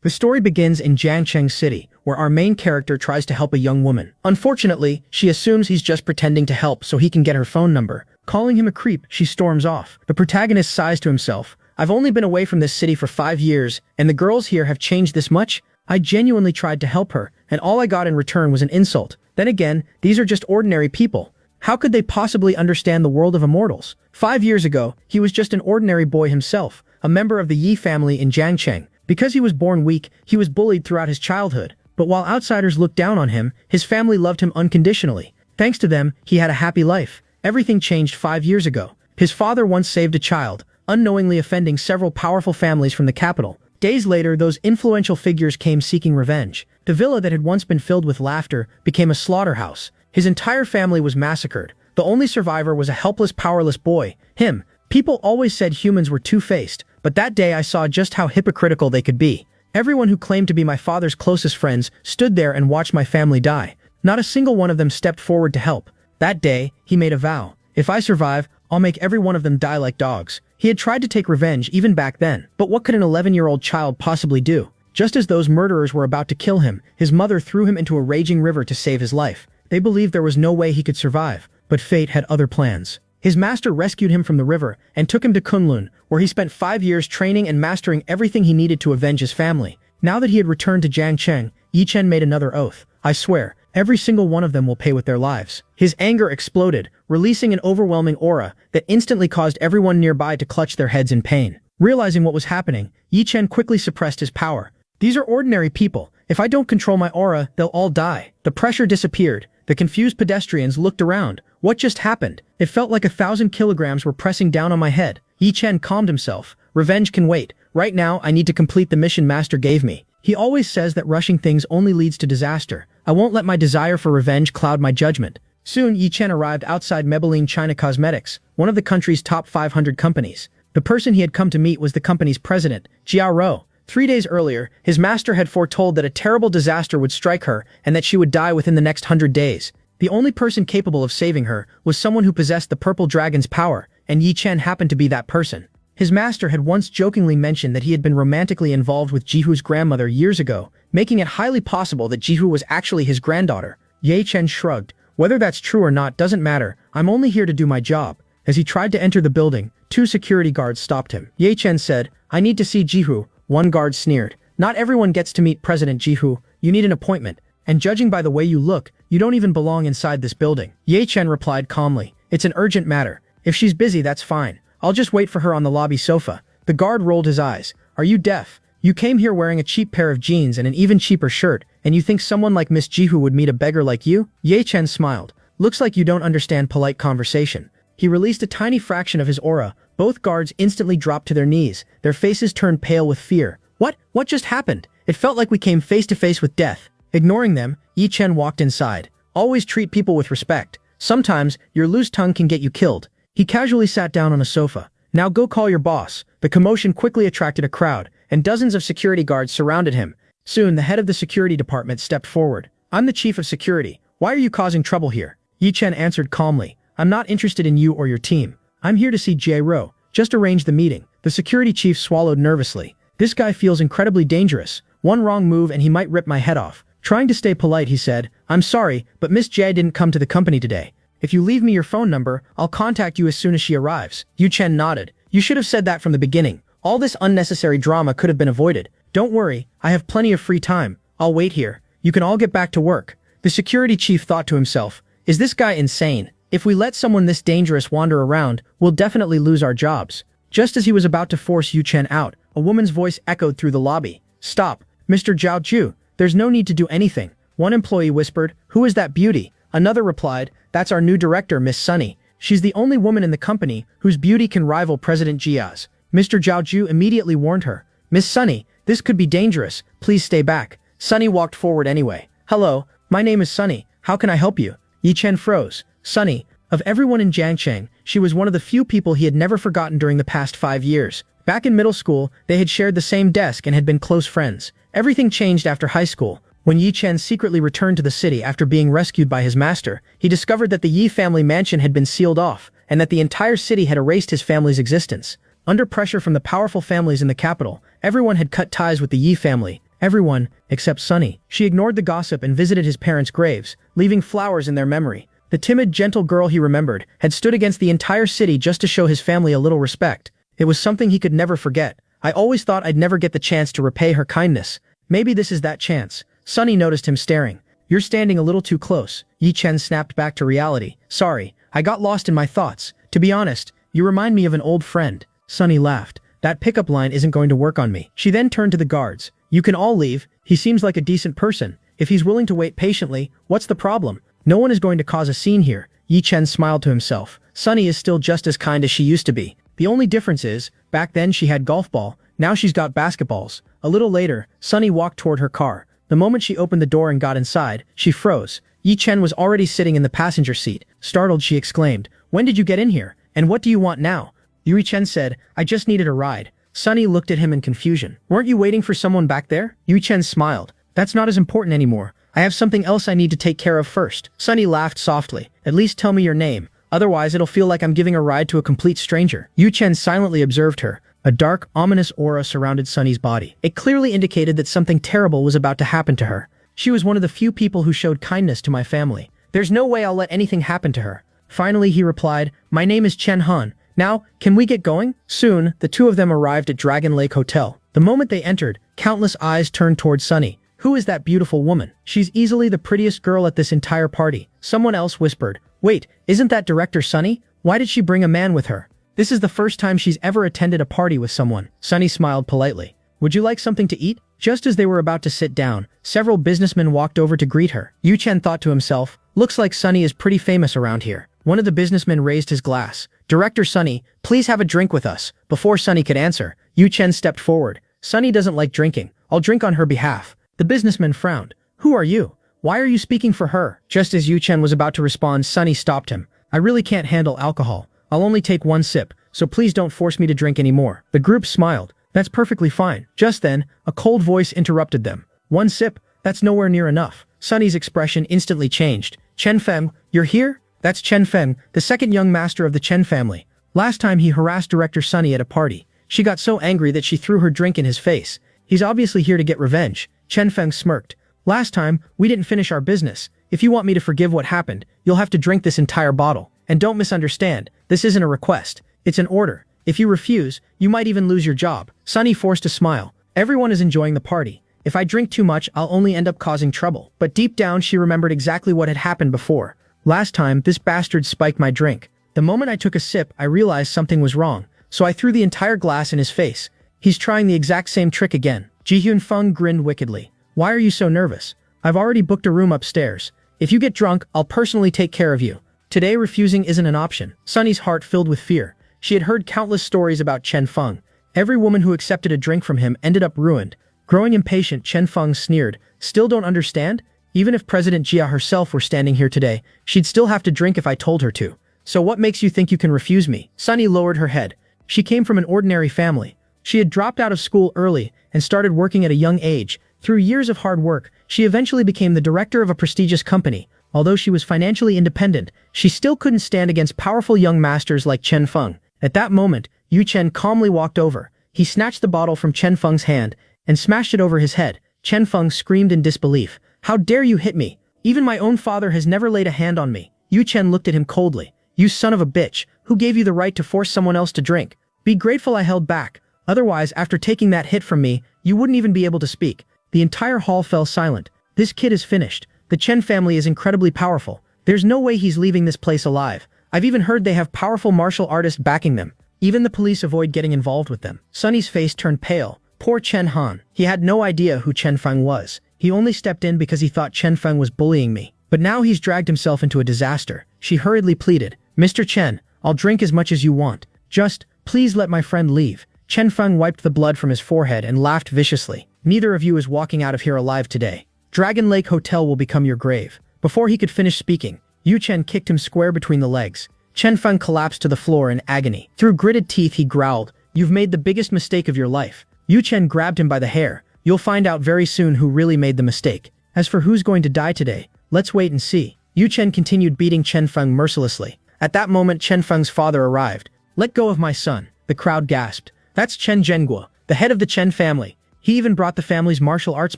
The story begins in Jiangcheng City, where our main character tries to help a young woman. Unfortunately, she assumes he's just pretending to help so he can get her phone number. Calling him a creep, she storms off. The protagonist sighs to himself, "I've only been away from this city for 5 years, and the girls here have changed this much? I genuinely tried to help her, and all I got in return was an insult. Then again, these are just ordinary people. How could they possibly understand the world of immortals?" 5 years ago, he was just an ordinary boy himself, a member of the Yi family in Jiangcheng. Because he was born weak, he was bullied throughout his childhood. But while outsiders looked down on him, his family loved him unconditionally. Thanks to them, he had a happy life. Everything changed 5 years ago. His father once saved a child, unknowingly offending several powerful families from the capital. Days later, those influential figures came seeking revenge. The villa that had once been filled with laughter became a slaughterhouse. His entire family was massacred. The only survivor was a helpless, powerless boy, him. People always said humans were two-faced, but that day I saw just how hypocritical they could be. Everyone who claimed to be my father's closest friends stood there and watched my family die. Not a single one of them stepped forward to help. That day, he made a vow. If I survive, I'll make every one of them die like dogs. He had tried to take revenge even back then, but what could an 11-year-old child possibly do? Just as those murderers were about to kill him, his mother threw him into a raging river to save his life. They believed there was no way he could survive, but fate had other plans. His master rescued him from the river and took him to Kunlun, where he spent 5 years training and mastering everything he needed to avenge his family. Now that he had returned to Jiangcheng, Yi Chen made another oath. "I swear, every single one of them will pay with their lives." His anger exploded, releasing an overwhelming aura that instantly caused everyone nearby to clutch their heads in pain. Realizing what was happening, Yi Chen quickly suppressed his power. "These are ordinary people. If I don't control my aura, they'll all die." The pressure disappeared. The confused pedestrians looked around. What just happened? It felt like 1,000 kilograms were pressing down on my head. Yi Chen calmed himself. "Revenge can wait. Right now, I need to complete the mission Master gave me. He always says that rushing things only leads to disaster. I won't let my desire for revenge cloud my judgment." Soon, Yi Chen arrived outside Maybelline China Cosmetics, one of the country's top 500 companies. The person he had come to meet was the company's president, Jiao Ro. 3 days earlier, his master had foretold that a terrible disaster would strike her and that she would die within the next 100 days. The only person capable of saving her was someone who possessed the purple dragon's power, and Yi Chen happened to be that person. His master had once jokingly mentioned that he had been romantically involved with Jihu's grandmother years ago, making it highly possible that Jihu was actually his granddaughter. Yi Chen shrugged. "Whether that's true or not doesn't matter. I'm only here to do my job." As he tried to enter the building, 2 security guards stopped him. Yi Chen said, "I need to see Jihu." One guard sneered. "Not everyone gets to meet President Jihu. You need an appointment. And judging by the way you look, you don't even belong inside this building." Yi Chen replied calmly, "It's an urgent matter. If she's busy, that's fine. I'll just wait for her on the lobby sofa." The guard rolled his eyes. "Are you deaf? You came here wearing a cheap pair of jeans and an even cheaper shirt, and you think someone like Miss Jihu would meet a beggar like you?" Yi Chen smiled. "Looks like you don't understand polite conversation." He released a tiny fraction of his aura. Both guards instantly dropped to their knees. Their faces turned pale with fear. What just happened? It felt like we came face to face with death." Ignoring them, Yi Chen walked inside. "Always treat people with respect. Sometimes, your loose tongue can get you killed." He casually sat down on a sofa. "Now go call your boss." The commotion quickly attracted a crowd, and dozens of security guards surrounded him. Soon, the head of the security department stepped forward. "I'm the chief of security. Why are you causing trouble here?" Yi Chen answered calmly. "I'm not interested in you or your team. I'm here to see Jiao Ro. Just arrange the meeting." The security chief swallowed nervously. "This guy feels incredibly dangerous. One wrong move and he might rip my head off." Trying to stay polite, he said, "I'm sorry, but Miss Jie didn't come to the company today. If you leave me your phone number, I'll contact you as soon as she arrives." Yi Chen nodded. "You should have said that from the beginning. All this unnecessary drama could have been avoided. Don't worry, I have plenty of free time. I'll wait here. You can all get back to work." The security chief thought to himself, "Is this guy insane? If we let someone this dangerous wander around, we'll definitely lose our jobs." Just as he was about to force Yi Chen out, a woman's voice echoed through the lobby. "Stop, Mr. Zhao Ju. There's no need to do anything." One employee whispered, "Who is that beauty?" Another replied, "That's our new director, Miss Sunny. She's the only woman in the company whose beauty can rival President Jia's." Mr. Zhao Ju immediately warned her, "Miss Sunny, this could be dangerous. Please stay back." Sunny walked forward anyway. "Hello, my name is Sunny. How can I help you?" Yi Chen froze. Sunny, of everyone in Jiangcheng, she was one of the few people he had never forgotten during the past 5 years. Back in middle school, they had shared the same desk and had been close friends. Everything changed after high school. When Yi Chen secretly returned to the city after being rescued by his master, he discovered that the Yi family mansion had been sealed off, and that the entire city had erased his family's existence. Under pressure from the powerful families in the capital, everyone had cut ties with the Yi family. Everyone, except Sunny. She ignored the gossip and visited his parents' graves, leaving flowers in their memory. The timid, gentle girl he remembered had stood against the entire city just to show his family a little respect. It was something he could never forget. I always thought I'd never get the chance to repay her kindness. Maybe this is that chance. Sunny noticed him staring. You're standing a little too close. Yi Chen snapped back to reality. Sorry, I got lost in my thoughts. To be honest, you remind me of an old friend. Sunny laughed. That pickup line isn't going to work on me. She then turned to the guards. You can all leave. He seems like a decent person. If he's willing to wait patiently, what's the problem? No one is going to cause a scene here. Yi Chen smiled to himself. Sunny is still just as kind as she used to be. The only difference is, back then she had golf ball, now she's got basketballs. A little later, Sunny walked toward her car. The moment she opened the door and got inside, she froze. Yi Chen was already sitting in the passenger seat. Startled, she exclaimed, "When did you get in here? And what do you want now?" Yi Chen said, "I just needed a ride." Sunny looked at him in confusion. "Weren't you waiting for someone back there?" Yi Chen smiled. "That's not as important anymore. I have something else I need to take care of first." Sunny laughed softly. "At least tell me your name. Otherwise it'll feel like I'm giving a ride to a complete stranger." Yi Chen silently observed her. A dark, ominous aura surrounded Sunny's body. It clearly indicated that something terrible was about to happen to her. She was one of the few people who showed kindness to my family. There's no way I'll let anything happen to her. Finally, he replied, "My name is Chen Han. Now, can we get going?" Soon, the two of them arrived at Dragon Lake Hotel. The moment they entered, countless eyes turned toward Sunny. "Who is that beautiful woman? She's easily the prettiest girl at this entire party." Someone else whispered, "Wait, isn't that Director Sunny? Why did she bring a man with her? This is the first time she's ever attended a party with someone." Sunny smiled politely. "Would you like something to eat?" Just as they were about to sit down, several businessmen walked over to greet her. Yi Chen thought to himself, "Looks like Sunny is pretty famous around here." One of the businessmen raised his glass. "Director Sunny, please have a drink with us." Before Sunny could answer, Yi Chen stepped forward. "Sunny doesn't like drinking. I'll drink on her behalf." The businessman frowned. "Who are you? Why are you speaking for her?" Just as Yi Chen was about to respond, Sunny stopped him. "I really can't handle alcohol. I'll only take one sip, so please don't force me to drink anymore." The group smiled. "That's perfectly fine." Just then, a cold voice interrupted them. "One sip? That's nowhere near enough." Sunny's expression instantly changed. "Chen Feng, you're here?" That's Chen Feng, the second young master of the Chen family. Last time he harassed Director Sunny at a party. She got so angry that she threw her drink in his face. He's obviously here to get revenge. Chen Feng smirked. "Last time, we didn't finish our business. If you want me to forgive what happened, you'll have to drink this entire bottle. And don't misunderstand, this isn't a request. It's an order. If you refuse, you might even lose your job." Sunny forced a smile. Everyone is enjoying the party. If I drink too much, I'll only end up causing trouble. But deep down, she remembered exactly what had happened before. Last time, this bastard spiked my drink. The moment I took a sip, I realized something was wrong. So I threw the entire glass in his face. He's trying the exact same trick again. Ji Hyun Feng grinned wickedly. "Why are you so nervous? I've already booked a room upstairs. If you get drunk, I'll personally take care of you." Today, refusing isn't an option. Sunny's heart filled with fear. She had heard countless stories about Chen Feng. Every woman who accepted a drink from him ended up ruined. Growing impatient, Chen Feng sneered. "Still don't understand? Even if President Jia herself were standing here today, she'd still have to drink if I told her to. So what makes you think you can refuse me?" Sunny lowered her head. She came from an ordinary family. She had dropped out of school early and started working at a young age. Through years of hard work, she eventually became the director of a prestigious company. Although she was financially independent, she still couldn't stand against powerful young masters like Chen Feng. At that moment, Yi Chen calmly walked over. He snatched the bottle from Chen Feng's hand and smashed it over his head. Chen Feng screamed in disbelief. "How dare you hit me? Even my own father has never laid a hand on me." Yi Chen looked at him coldly. "You son of a bitch, who gave you the right to force someone else to drink? Be grateful I held back. Otherwise, after taking that hit from me, you wouldn't even be able to speak." The entire hall fell silent. This kid is finished. The Chen family is incredibly powerful. There's no way he's leaving this place alive. I've even heard they have powerful martial artists backing them. Even the police avoid getting involved with them. Sunny's face turned pale. Poor Chen Han. He had no idea who Chen Feng was. He only stepped in because he thought Chen Feng was bullying me. But now he's dragged himself into a disaster. She hurriedly pleaded, "Mr. Chen, I'll drink as much as you want. Just, please let my friend leave." Chen Feng wiped the blood from his forehead and laughed viciously. "Neither of you is walking out of here alive today. Dragon Lake Hotel will become your grave." Before he could finish speaking, Yi Chen kicked him square between the legs. Chen Feng collapsed to the floor in agony. Through gritted teeth, he growled, "You've made the biggest mistake of your life." Yi Chen grabbed him by the hair. "You'll find out very soon who really made the mistake. As for who's going to die today, let's wait and see." Yi Chen continued beating Chen Feng mercilessly. At that moment, Chen Feng's father arrived. "Let go of my son," the crowd gasped. "That's Chen Zhenguo, the head of the Chen family. He even brought the family's martial arts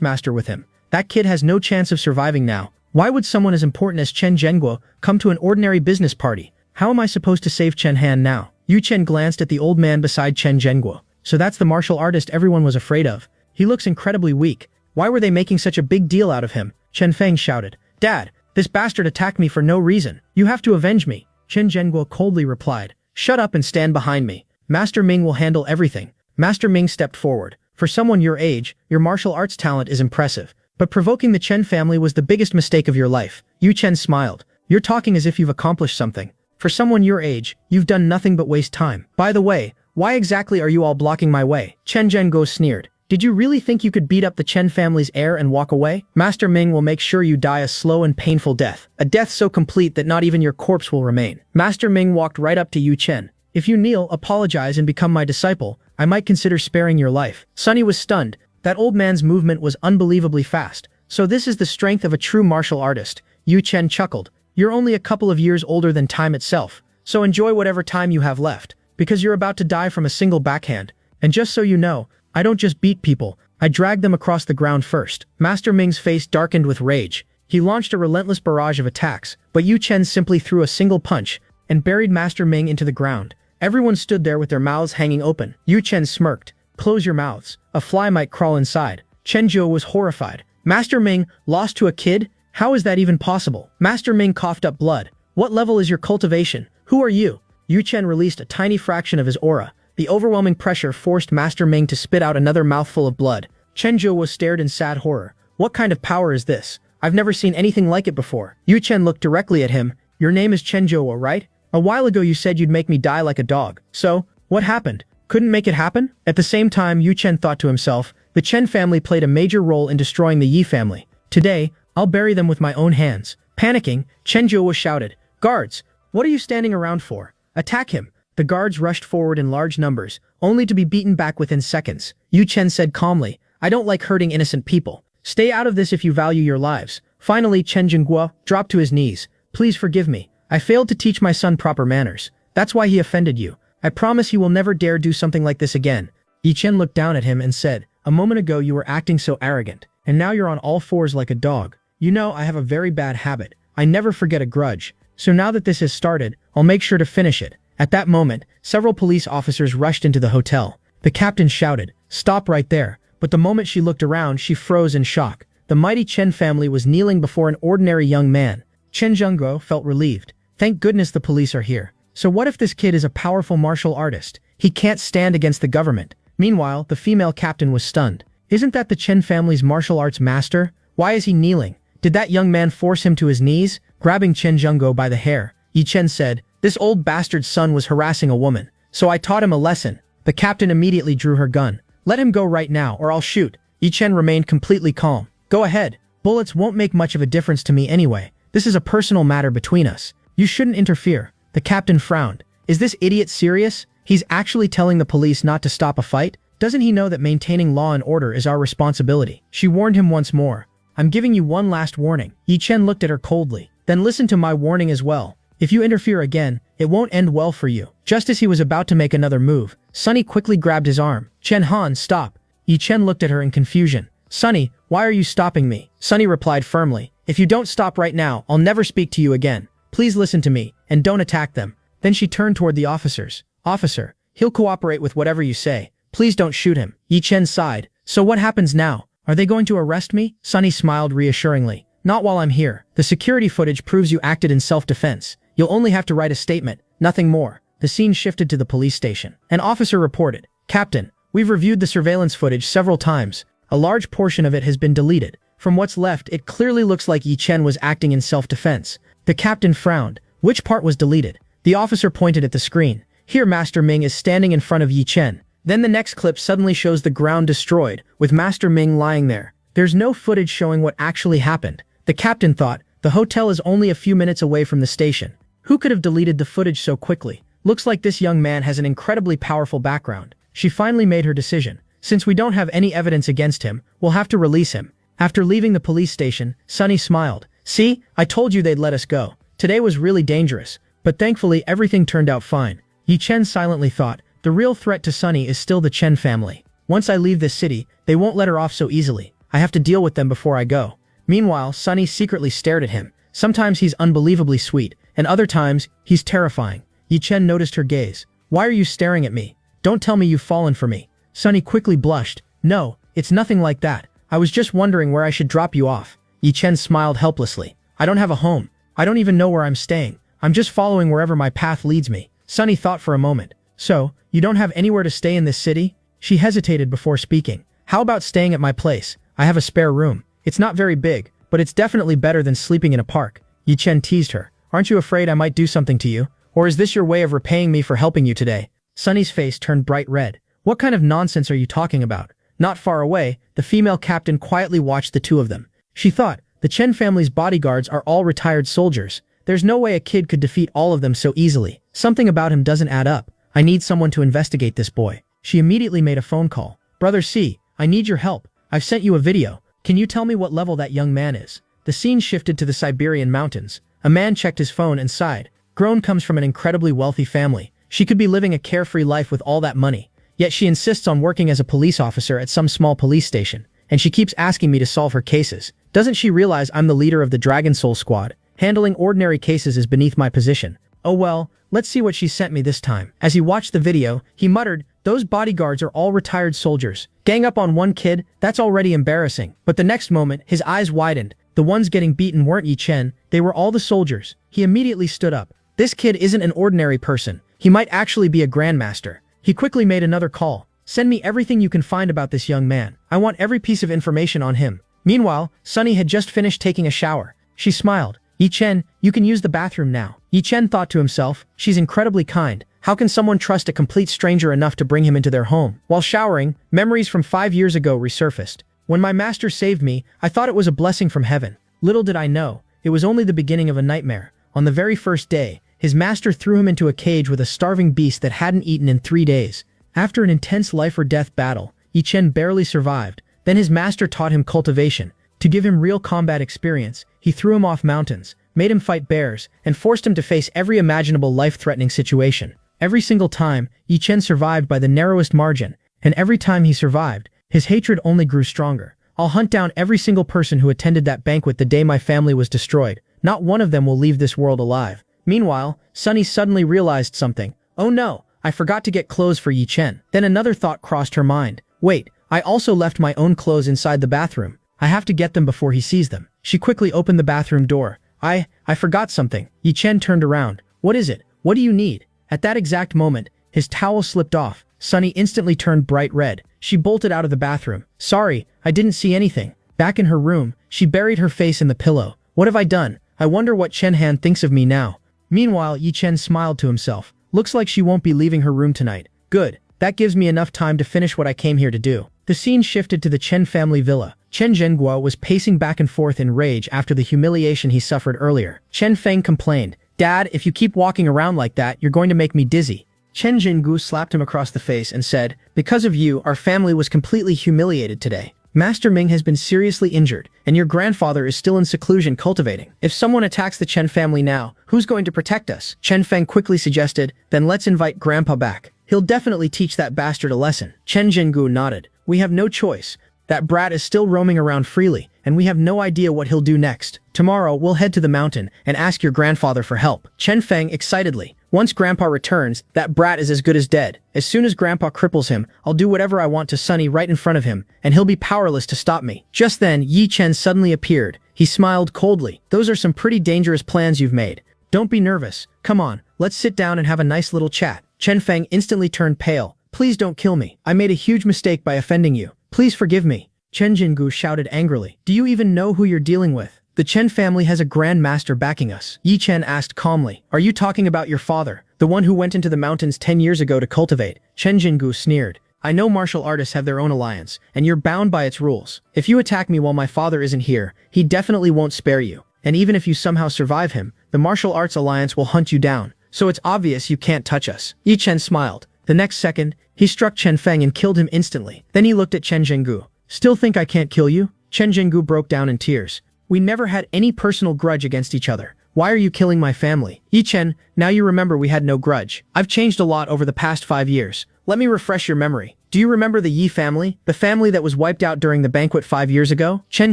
master with him. That kid has no chance of surviving now. Why would someone as important as Chen Zhenguo come to an ordinary business party? How am I supposed to save Chen Han now? Yu Chen glanced at the old man beside Chen Zhenguo. So that's the martial artist everyone was afraid of. He looks incredibly weak. Why were they making such a big deal out of him? Chen Feng shouted. Dad, this bastard attacked me for no reason. You have to avenge me. Chen Zhenguo coldly replied. Shut up and stand behind me. Master Ming will handle everything. Master Ming stepped forward. For someone your age, your martial arts talent is impressive. But provoking the Chen family was the biggest mistake of your life. Yu Chen smiled. You're talking as if you've accomplished something. For someone your age, you've done nothing but waste time. By the way, why exactly are you all blocking my way? Chen Zhenguo sneered. Did you really think you could beat up the Chen family's heir and walk away? Master Ming will make sure you die a slow and painful death. A death so complete that not even your corpse will remain. Master Ming walked right up to Yu Chen. If you kneel, apologize, and become my disciple, I might consider sparing your life. Sunny was stunned. That old man's movement was unbelievably fast. So this is the strength of a true martial artist. Yu Chen chuckled. You're only a couple of years older than time itself. So enjoy whatever time you have left. Because you're about to die from a single backhand. And just so you know, I don't just beat people, I drag them across the ground first. Master Ming's face darkened with rage. He launched a relentless barrage of attacks, but Yu Chen simply threw a single punch and buried Master Ming into the ground. Everyone stood there with their mouths hanging open. Yu Chen smirked. Close your mouths. A fly might crawl inside. Chen Zhou was horrified. Master Ming, lost to a kid? How is that even possible? Master Ming coughed up blood. What level is your cultivation? Who are you? Yu Chen released a tiny fraction of his aura. The overwhelming pressure forced Master Ming to spit out another mouthful of blood. Chen Zhou was stared in sad horror. What kind of power is this? I've never seen anything like it before. Yu Chen looked directly at him. Your name is Chen Zhou, right? A while ago you said you'd make me die like a dog. So, what happened? Couldn't make it happen? At the same time, Yu Chen thought to himself, the Chen family played a major role in destroying the Yi family. Today, I'll bury them with my own hands. Panicking, Chen Zhou was shouted, Guards, what are you standing around for? Attack him. The guards rushed forward in large numbers, only to be beaten back within seconds. Yu Chen said calmly, I don't like hurting innocent people. Stay out of this if you value your lives. Finally, Chen Zhenguo dropped to his knees. Please forgive me. I failed to teach my son proper manners. That's why he offended you. I promise he will never dare do something like this again. Yi Chen looked down at him and said, a moment ago you were acting so arrogant, and now you're on all fours like a dog. You know I have a very bad habit. I never forget a grudge. So now that this has started, I'll make sure to finish it. At that moment, several police officers rushed into the hotel. The captain shouted, stop right there. But the moment she looked around, she froze in shock. The mighty Chen family was kneeling before an ordinary young man. Chen Zhenguo felt relieved. Thank goodness the police are here. So what if this kid is a powerful martial artist? He can't stand against the government. Meanwhile, the female captain was stunned. Isn't that the Chen family's martial arts master? Why is he kneeling? Did that young man force him to his knees? Grabbing Chen Zhenguo by the hair, Yi Chen said, this old bastard's son was harassing a woman. So I taught him a lesson. The captain immediately drew her gun. Let him go right now or I'll shoot. Yi Chen remained completely calm. Go ahead. Bullets won't make much of a difference to me anyway. This is a personal matter between us. You shouldn't interfere. The captain frowned. Is this idiot serious? He's actually telling the police not to stop a fight? Doesn't he know that maintaining law and order is our responsibility? She warned him once more. I'm giving you one last warning. Yi Chen looked at her coldly. Then listen to my warning as well. If you interfere again, it won't end well for you. Just as he was about to make another move, Sunny quickly grabbed his arm. Chen Han, stop. Yi Chen looked at her in confusion. Sunny, why are you stopping me? Sunny replied firmly. If you don't stop right now, I'll never speak to you again. Please listen to me, and don't attack them. Then she turned toward the officers. Officer, he'll cooperate with whatever you say. Please don't shoot him. Yi Chen sighed. So what happens now? Are they going to arrest me? Sunny smiled reassuringly. Not while I'm here. The security footage proves you acted in self-defense. You'll only have to write a statement, nothing more. The scene shifted to the police station. An officer reported, Captain, we've reviewed the surveillance footage several times. A large portion of it has been deleted. From what's left, it clearly looks like Yi Chen was acting in self-defense. The captain frowned. Which part was deleted? The officer pointed at the screen. Here Master Ming is standing in front of Yi Chen. Then the next clip suddenly shows the ground destroyed, with Master Ming lying there. There's no footage showing what actually happened. The captain thought, the hotel is only a few minutes away from the station. Who could have deleted the footage so quickly? Looks like this young man has an incredibly powerful background. She finally made her decision. Since we don't have any evidence against him, we'll have to release him. After leaving the police station, Sunny smiled. See, I told you they'd let us go. Today was really dangerous, but thankfully everything turned out fine. Yi Chen silently thought, the real threat to Sunny is still the Chen family. Once I leave this city, they won't let her off so easily. I have to deal with them before I go. Meanwhile, Sunny secretly stared at him. Sometimes he's unbelievably sweet, and other times, he's terrifying. Yi Chen noticed her gaze. Why are you staring at me? Don't tell me you've fallen for me. Sunny quickly blushed. No, it's nothing like that. I was just wondering where I should drop you off. Yi Chen smiled helplessly. I don't have a home. I don't even know where I'm staying. I'm just following wherever my path leads me. Sunny thought for a moment. So, you don't have anywhere to stay in this city? She hesitated before speaking. How about staying at my place? I have a spare room. It's not very big, but it's definitely better than sleeping in a park. Yi Chen teased her. Aren't you afraid I might do something to you? Or is this your way of repaying me for helping you today? Sunny's face turned bright red. What kind of nonsense are you talking about? Not far away, the female captain quietly watched the two of them. She thought, the Chen family's bodyguards are all retired soldiers. There's no way a kid could defeat all of them so easily. Something about him doesn't add up. I need someone to investigate this boy. She immediately made a phone call. Brother C, I need your help. I've sent you a video. Can you tell me what level that young man is? The scene shifted to the Siberian mountains. A man checked his phone and sighed. Grown comes from an incredibly wealthy family. She could be living a carefree life with all that money. Yet she insists on working as a police officer at some small police station. And she keeps asking me to solve her cases. Doesn't she realize I'm the leader of the Dragon Soul Squad? Handling ordinary cases is beneath my position. Oh well, let's see what she sent me this time. As he watched the video, he muttered, those bodyguards are all retired soldiers. Gang up on one kid, that's already embarrassing. But the next moment, his eyes widened. The ones getting beaten weren't Yi Chen, they were all the soldiers. He immediately stood up. This kid isn't an ordinary person. He might actually be a grandmaster. He quickly made another call. Send me everything you can find about this young man. I want every piece of information on him. Meanwhile, Sunny had just finished taking a shower. She smiled. Yi Chen, you can use the bathroom now. Yi Chen thought to himself, she's incredibly kind. How can someone trust a complete stranger enough to bring him into their home? While showering, memories from 5 years ago resurfaced. When my master saved me, I thought it was a blessing from heaven. Little did I know, it was only the beginning of a nightmare. On the very first day, his master threw him into a cage with a starving beast that hadn't eaten in 3 days. After an intense life-or-death battle, Yi Chen barely survived. Then his master taught him cultivation. To give him real combat experience, he threw him off mountains, made him fight bears, and forced him to face every imaginable life-threatening situation. Every single time, Yi Chen survived by the narrowest margin, and every time he survived, his hatred only grew stronger. I'll hunt down every single person who attended that banquet the day my family was destroyed. Not one of them will leave this world alive. Meanwhile, Sunny suddenly realized something. Oh no, I forgot to get clothes for Yi Chen. Then another thought crossed her mind. Wait, I also left my own clothes inside the bathroom. I have to get them before he sees them. She quickly opened the bathroom door. I forgot something. Yi Chen turned around. What is it? What do you need? At that exact moment, his towel slipped off. Sunny instantly turned bright red. She bolted out of the bathroom. Sorry, I didn't see anything. Back in her room, she buried her face in the pillow. What have I done? I wonder what Chen Han thinks of me now. Meanwhile, Yi Chen smiled to himself. Looks like she won't be leaving her room tonight. Good. That gives me enough time to finish what I came here to do. The scene shifted to the Chen family villa. Chen Zhenguo was pacing back and forth in rage after the humiliation he suffered earlier. Chen Feng complained, Dad, if you keep walking around like that, you're going to make me dizzy. Chen Zhengu slapped him across the face and said, because of you, our family was completely humiliated today. Master Ming has been seriously injured, and your grandfather is still in seclusion cultivating. If someone attacks the Chen family now, who's going to protect us? Chen Feng quickly suggested, then let's invite Grandpa back. He'll definitely teach that bastard a lesson. Chen Zhengu nodded. We have no choice. That brat is still roaming around freely, and we have no idea what he'll do next. Tomorrow, we'll head to the mountain and ask your grandfather for help. Chen Feng excitedly. Once Grandpa returns, that brat is as good as dead. As soon as Grandpa cripples him, I'll do whatever I want to Sunny right in front of him, and he'll be powerless to stop me. Just then, Yi Chen suddenly appeared. He smiled coldly. Those are some pretty dangerous plans you've made. Don't be nervous. Come on, let's sit down and have a nice little chat. Chen Feng instantly turned pale. Please don't kill me. I made a huge mistake by offending you. Please forgive me. Chen Jingu shouted angrily. Do you even know who you're dealing with? The Chen family has a grand master backing us. Yi Chen asked calmly. Are you talking about your father, the one who went into the mountains 10 years ago to cultivate? Chen Jingu sneered. I know martial artists have their own alliance, and you're bound by its rules. If you attack me while my father isn't here, he definitely won't spare you. And even if you somehow survive him, the martial arts alliance will hunt you down. So it's obvious you can't touch us. Yi Chen smiled. The next second, he struck Chen Feng and killed him instantly. Then he looked at Chen Zhengu. Still think I can't kill you? Chen Zhengu broke down in tears. We never had any personal grudge against each other. Why are you killing my family? Yi Chen, now you remember we had no grudge. I've changed a lot over the past 5 years. let me refresh your memory. Do you remember the Yi family? The family that was wiped out during the banquet 5 years ago? Chen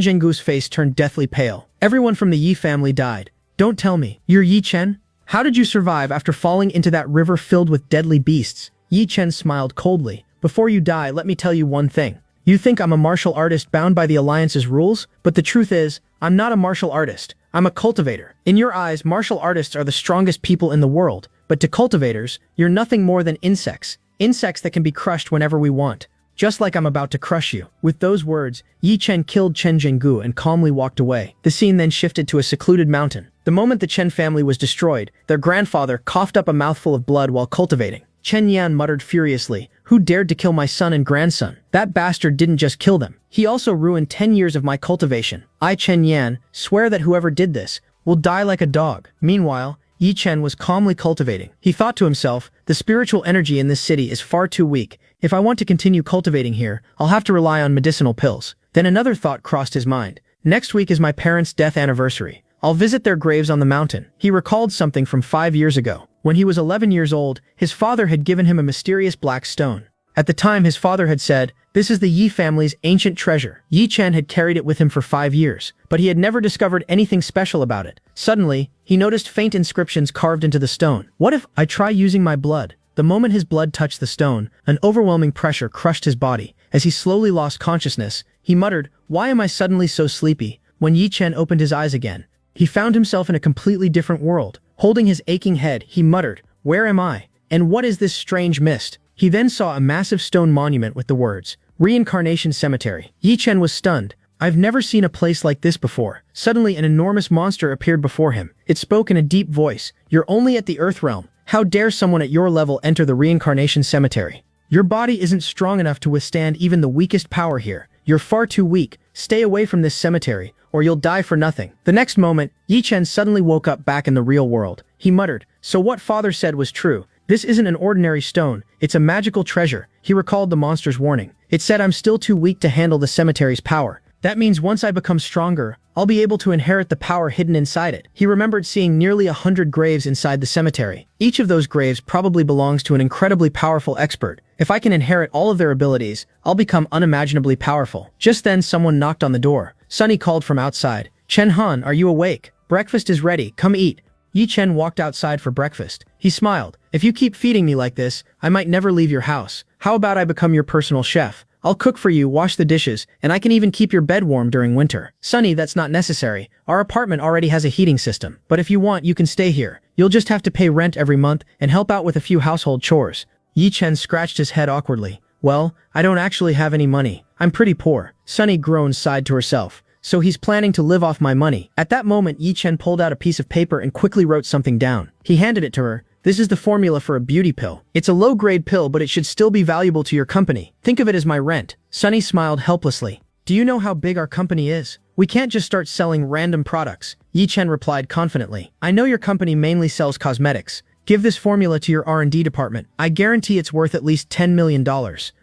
Zhenggu's face turned deathly pale. Everyone from the Yi family died. Don't tell me. You're Yi Chen? How did you survive after falling into that river filled with deadly beasts? Yi Chen smiled coldly. Before you die, let me tell you one thing. You think I'm a martial artist bound by the Alliance's rules? But the truth is, I'm not a martial artist. I'm a cultivator. In your eyes, martial artists are the strongest people in the world. But to cultivators, you're nothing more than insects. Insects that can be crushed whenever we want. Just like I'm about to crush you. With those words, Yi Chen killed Chen Zhenggu and calmly walked away. The scene then shifted to a secluded mountain. The moment the Chen family was destroyed, their grandfather coughed up a mouthful of blood while cultivating. Chen Yan muttered furiously, "Who dared to kill my son and grandson? That bastard didn't just kill them. He also ruined 10 years of my cultivation. I, Chen Yan, swear that whoever did this will die like a dog." Meanwhile, Yi Chen was calmly cultivating. He thought to himself, the spiritual energy in this city is far too weak. If I want to continue cultivating here, I'll have to rely on medicinal pills. Then another thought crossed his mind. Next week is my parents' death anniversary. I'll visit their graves on the mountain. He recalled something from 5 years ago. When he was 11 years old, his father had given him a mysterious black stone. At the time, his father had said, "This is the Yi family's ancient treasure." Yi Chen had carried it with him for 5 years, but he had never discovered anything special about it. Suddenly, he noticed faint inscriptions carved into the stone. What if I try using my blood? The moment his blood touched the stone, an overwhelming pressure crushed his body. As he slowly lost consciousness, he muttered, "Why am I suddenly so sleepy?" When Yi Chen opened his eyes again, he found himself in a completely different world. Holding his aching head, he muttered, "Where am I? And what is this strange mist?" He then saw a massive stone monument with the words, "Reincarnation Cemetery." Yi Chen was stunned. "I've never seen a place like this before." Suddenly, an enormous monster appeared before him. It spoke in a deep voice, "You're only at the Earth Realm. How dare someone at your level enter the Reincarnation Cemetery? Your body isn't strong enough to withstand even the weakest power here. You're far too weak. Stay away from this cemetery, or you'll die for nothing." The next moment, Yi Chen suddenly woke up back in the real world. He muttered, "So what father said was true. This isn't an ordinary stone, it's a magical treasure." He recalled the monster's warning. It said, "I'm still too weak to handle the cemetery's power. That means once I become stronger, I'll be able to inherit the power hidden inside it." He remembered seeing nearly 100 graves inside the cemetery. Each of those graves probably belongs to an incredibly powerful expert. If I can inherit all of their abilities, I'll become unimaginably powerful. Just then someone knocked on the door. Sunny called from outside, "Chen Han, are you awake? Breakfast is ready, come eat." Yi Chen walked outside for breakfast. He smiled. "If you keep feeding me like this, I might never leave your house. How about I become your personal chef? I'll cook for you, wash the dishes, and I can even keep your bed warm during winter." "Sunny, that's not necessary. Our apartment already has a heating system. But if you want, you can stay here. You'll just have to pay rent every month and help out with a few household chores." Yi Chen scratched his head awkwardly. "Well, I don't actually have any money. I'm pretty poor." Sunny groaned, sighed to herself. "So he's planning to live off my money." At that moment, Yi Chen pulled out a piece of paper and quickly wrote something down. He handed it to her. "This is the formula for a beauty pill. It's a low-grade pill, but it should still be valuable to your company. Think of it as my rent." Sunny smiled helplessly. "Do you know how big our company is? We can't just start selling random products." Yi Chen replied confidently. "I know your company mainly sells cosmetics. Give this formula to your R&D department. I guarantee it's worth at least $10 million.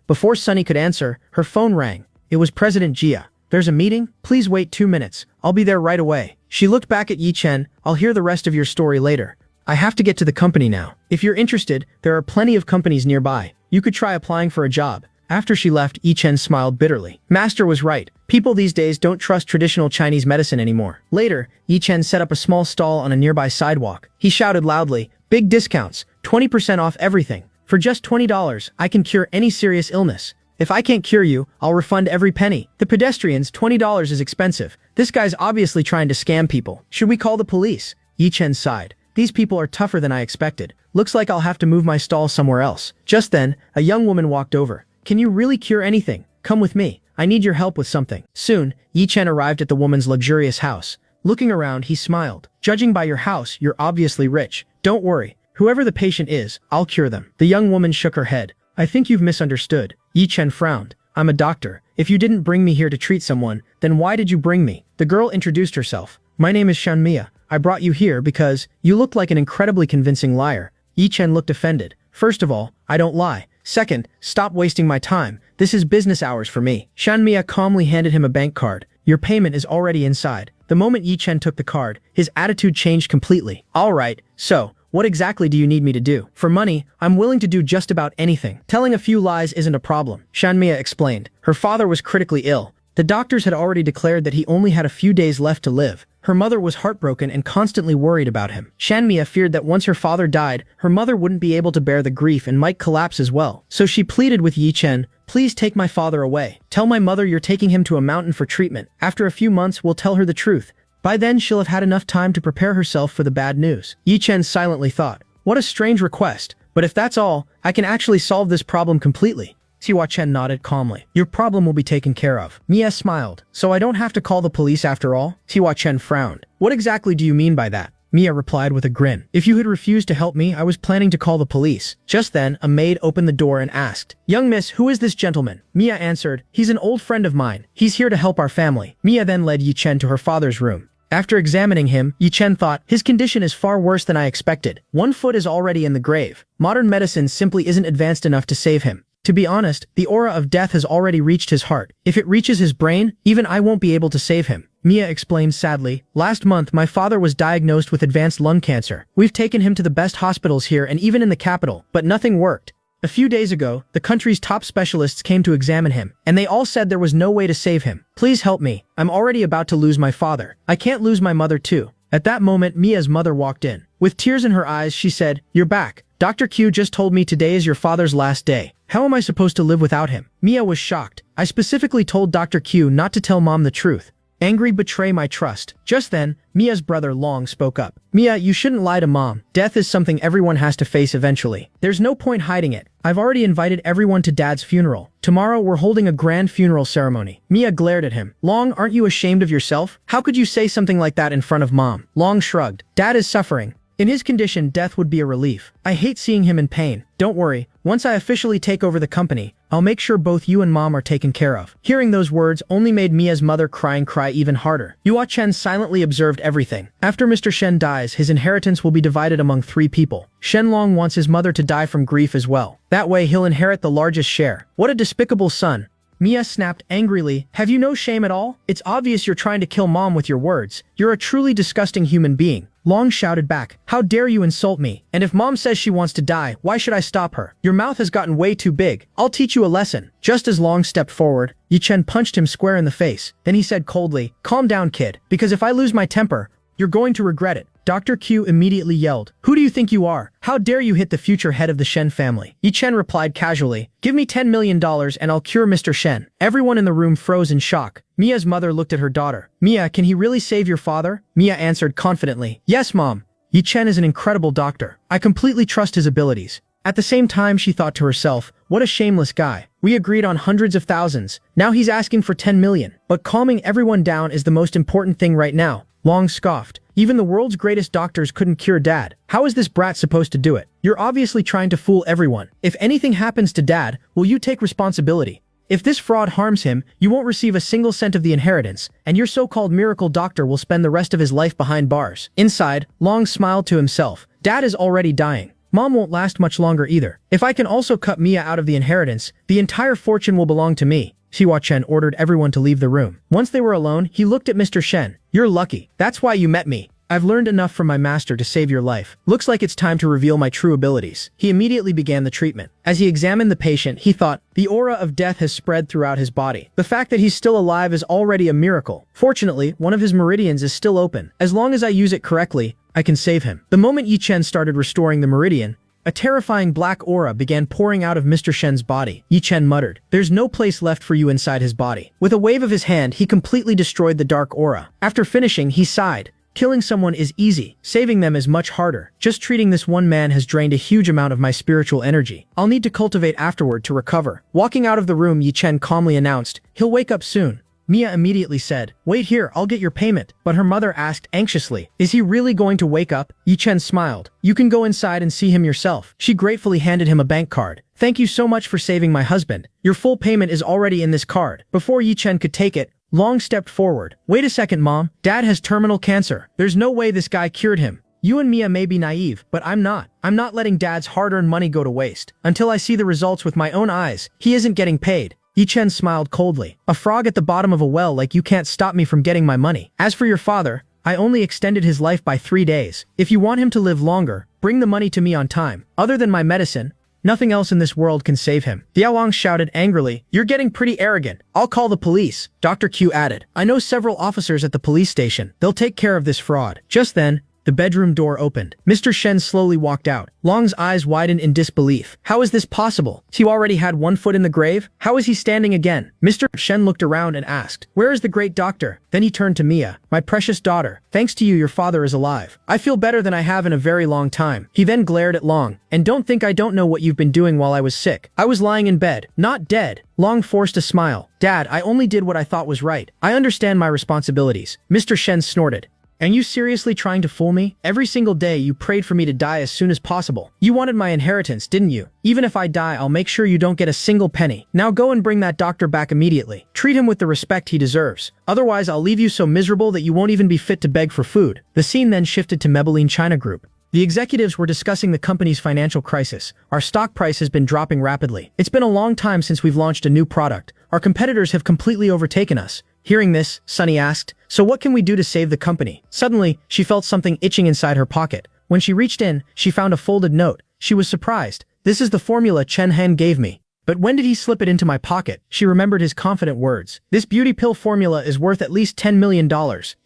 Before Sunny could answer, her phone rang. It was President Jia. "There's a meeting? Please wait 2 minutes. I'll be there right away." She looked back at Yi Chen. "I'll hear the rest of your story later. I have to get to the company now. If you're interested, there are plenty of companies nearby. You could try applying for a job." After she left, Yi Chen smiled bitterly. Master was right. People these days don't trust traditional Chinese medicine anymore. Later, Yi Chen set up a small stall on a nearby sidewalk. He shouted loudly, "Big discounts, 20% off everything. For just $20, I can cure any serious illness. If I can't cure you, I'll refund every penny." The pedestrians, $20 is expensive. This guy's obviously trying to scam people. Should we call the police? Yi Chen sighed. These people are tougher than I expected. Looks like I'll have to move my stall somewhere else. Just then, a young woman walked over. "Can you really cure anything? Come with me. I need your help with something." Soon, Yi Chen arrived at the woman's luxurious house. Looking around, he smiled. "Judging by your house, you're obviously rich. Don't worry. Whoever the patient is, I'll cure them." The young woman shook her head. "I think you've misunderstood." Yi Chen frowned. "I'm a doctor. If you didn't bring me here to treat someone, then why did you bring me?" The girl introduced herself. "My name is Shanmia. I brought you here because you look like an incredibly convincing liar." Yi Chen looked offended. "First of all, I don't lie. Second, stop wasting my time. This is business hours for me." Shanmia calmly handed him a bank card. "Your payment is already inside." The moment Yi Chen took the card, his attitude changed completely. "All right, so, What exactly do you need me to do? For money, I'm willing to do just about anything. Telling a few lies isn't a problem, Shanmia explained. Her father was critically ill. The doctors had already declared that he only had a few days left to live. Her mother was heartbroken and constantly worried about him. Shanmia feared that once her father died, her mother wouldn't be able to bear the grief and might collapse as well. So she pleaded with Yi Chen, "Please take my father away. Tell my mother you're taking him to a mountain for treatment. After a few months, we'll tell her the truth. By then, she'll have had enough time to prepare herself for the bad news." Yi Chen silently thought, "What a strange request, but if that's all, I can actually solve this problem completely." Siwa Chen nodded calmly. "Your problem will be taken care of." Mia smiled. "So I don't have to call the police after all?" Siwa Chen frowned. "What exactly do you mean by that?" Mia replied with a grin. "If you had refused to help me, I was planning to call the police." Just then, a maid opened the door and asked, "Young miss, who is this gentleman?" Mia answered, "He's an old friend of mine. He's here to help our family." Mia then led Yi Chen to her father's room. After examining him, Yi Chen thought, his condition is far worse than I expected. One foot is already in the grave. Modern medicine simply isn't advanced enough to save him. To be honest, the aura of death has already reached his heart. If it reaches his brain, even I won't be able to save him. Mia explained sadly, "Last month, my father was diagnosed with advanced lung cancer. We've taken him to the best hospitals here and even in the capital, but nothing worked. A few days ago, the country's top specialists came to examine him, and they all said there was no way to save him. Please help me. I'm already about to lose my father. I can't lose my mother too." At that moment, Mia's mother walked in. With tears in her eyes, she said, "You're back. Dr. Q just told me today is your father's last day. How am I supposed to live without him?" Mia was shocked. "I specifically told Dr. Q not to tell Mom the truth. Angry betray my trust." Just then, Mia's brother Long spoke up. "Mia, you shouldn't lie to Mom. Death is something everyone has to face eventually. There's no point hiding it. I've already invited everyone to Dad's funeral. Tomorrow we're holding a grand funeral ceremony." Mia glared at him. "Long, aren't you ashamed of yourself? How could you say something like that in front of Mom?" Long shrugged. "Dad is suffering. In his condition, death would be a relief. I hate seeing him in pain. Don't worry, once I officially take over the company, I'll make sure both you and Mom are taken care of." Hearing those words only made Mia's mother cry even harder. Yua Chen silently observed everything. After Mr. Shen dies, his inheritance will be divided among 3 people. Shen Long wants his mother to die from grief as well. That way he'll inherit the largest share. What a despicable son. Mia snapped angrily, "Have you no shame at all? It's obvious you're trying to kill Mom with your words. You're a truly disgusting human being." Long shouted back, "How dare you insult me? And if Mom says she wants to die, why should I stop her? Your mouth has gotten way too big. I'll teach you a lesson." Just as Long stepped forward, Yi Chen punched him square in the face. Then he said coldly, "Calm down, kid, because if I lose my temper, you're going to regret it." Dr. Q immediately yelled, "Who do you think you are? How dare you hit the future head of the Shen family?" Yi Chen replied casually, "Give me $10 million and I'll cure Mr. Shen." Everyone in the room froze in shock. Mia's mother looked at her daughter. "Mia, can he really save your father?" Mia answered confidently, "Yes, Mom. Yi Chen is an incredible doctor. I completely trust his abilities." At the same time, she thought to herself, "What a shameless guy. We agreed on hundreds of thousands. Now he's asking for 10 million. But calming everyone down is the most important thing right now." Long scoffed. "Even the world's greatest doctors couldn't cure Dad. How is this brat supposed to do it? You're obviously trying to fool everyone. If anything happens to Dad, will you take responsibility? If this fraud harms him, you won't receive a single cent of the inheritance, and your so-called miracle doctor will spend the rest of his life behind bars." Inside, Long smiled to himself. Dad is already dying. Mom won't last much longer either. If I can also cut Mia out of the inheritance, the entire fortune will belong to me. Siwa Chen ordered everyone to leave the room. Once they were alone, he looked at Mr. Shen. "You're lucky. That's why you met me. I've learned enough from my master to save your life. Looks like it's time to reveal my true abilities." He immediately began the treatment. As he examined the patient, he thought, the aura of death has spread throughout his body. The fact that he's still alive is already a miracle. Fortunately, one of his meridians is still open. As long as I use it correctly, I can save him. The moment Yi Chen started restoring the meridian, a terrifying black aura began pouring out of Mr. Shen's body. Yi Chen muttered, "There's no place left for you inside his body." With a wave of his hand, he completely destroyed the dark aura. After finishing, he sighed. Killing someone is easy. Saving them is much harder. Just treating this one man has drained a huge amount of my spiritual energy. I'll need to cultivate afterward to recover. Walking out of the room, Yi Chen calmly announced, "He'll wake up soon." Mia immediately said, "Wait here, I'll get your payment." But her mother asked anxiously, "Is he really going to wake up?" Yi Chen smiled. "You can go inside and see him yourself." She gratefully handed him a bank card. "Thank you so much for saving my husband. Your full payment is already in this card." Before Yi Chen could take it, Long stepped forward. "Wait a second, Mom. Dad has terminal cancer. There's no way this guy cured him. You and Mia may be naive, but I'm not. I'm not letting Dad's hard-earned money go to waste. Until I see the results with my own eyes, he isn't getting paid." Yi Chen smiled coldly. "A frog at the bottom of a well like you can't stop me from getting my money. As for your father, I only extended his life by 3 days. If you want him to live longer, bring the money to me on time. Other than my medicine, nothing else in this world can save him. Diaolong shouted angrily, "You're getting pretty arrogant. I'll call the police." Dr. Q added, "I know several officers at the police station. They'll take care of this fraud." Just then, the bedroom door opened. Mr. Shen slowly walked out. Long's eyes widened in disbelief. How is this possible? He already had one foot in the grave? How is he standing again? Mr. Shen looked around and asked, "Where is the great doctor?" Then he turned to Mia. "My precious daughter, thanks to you your father is alive. I feel better than I have in a very long time." He then glared at Long. "And don't think I don't know what you've been doing while I was sick. I was lying in bed, not dead." Long forced a smile. "Dad, I only did what I thought was right. I understand my responsibilities." Mr. Shen snorted. "Are you seriously trying to fool me? Every single day you prayed for me to die as soon as possible. You wanted my inheritance, didn't you? Even if I die, I'll make sure you don't get a single penny. Now go and bring that doctor back immediately. Treat him with the respect he deserves. Otherwise, I'll leave you so miserable that you won't even be fit to beg for food." The scene then shifted to Maybelline China Group. The executives were discussing the company's financial crisis. "Our stock price has been dropping rapidly. It's been a long time since we've launched a new product. Our competitors have completely overtaken us." Hearing this, Sunny asked, "So what can we do to save the company?" Suddenly, she felt something itching inside her pocket. When she reached in, she found a folded note. She was surprised. "This is the formula Chen Han gave me. But when did he slip it into my pocket?" She remembered his confident words. "This beauty pill formula is worth at least $10 million.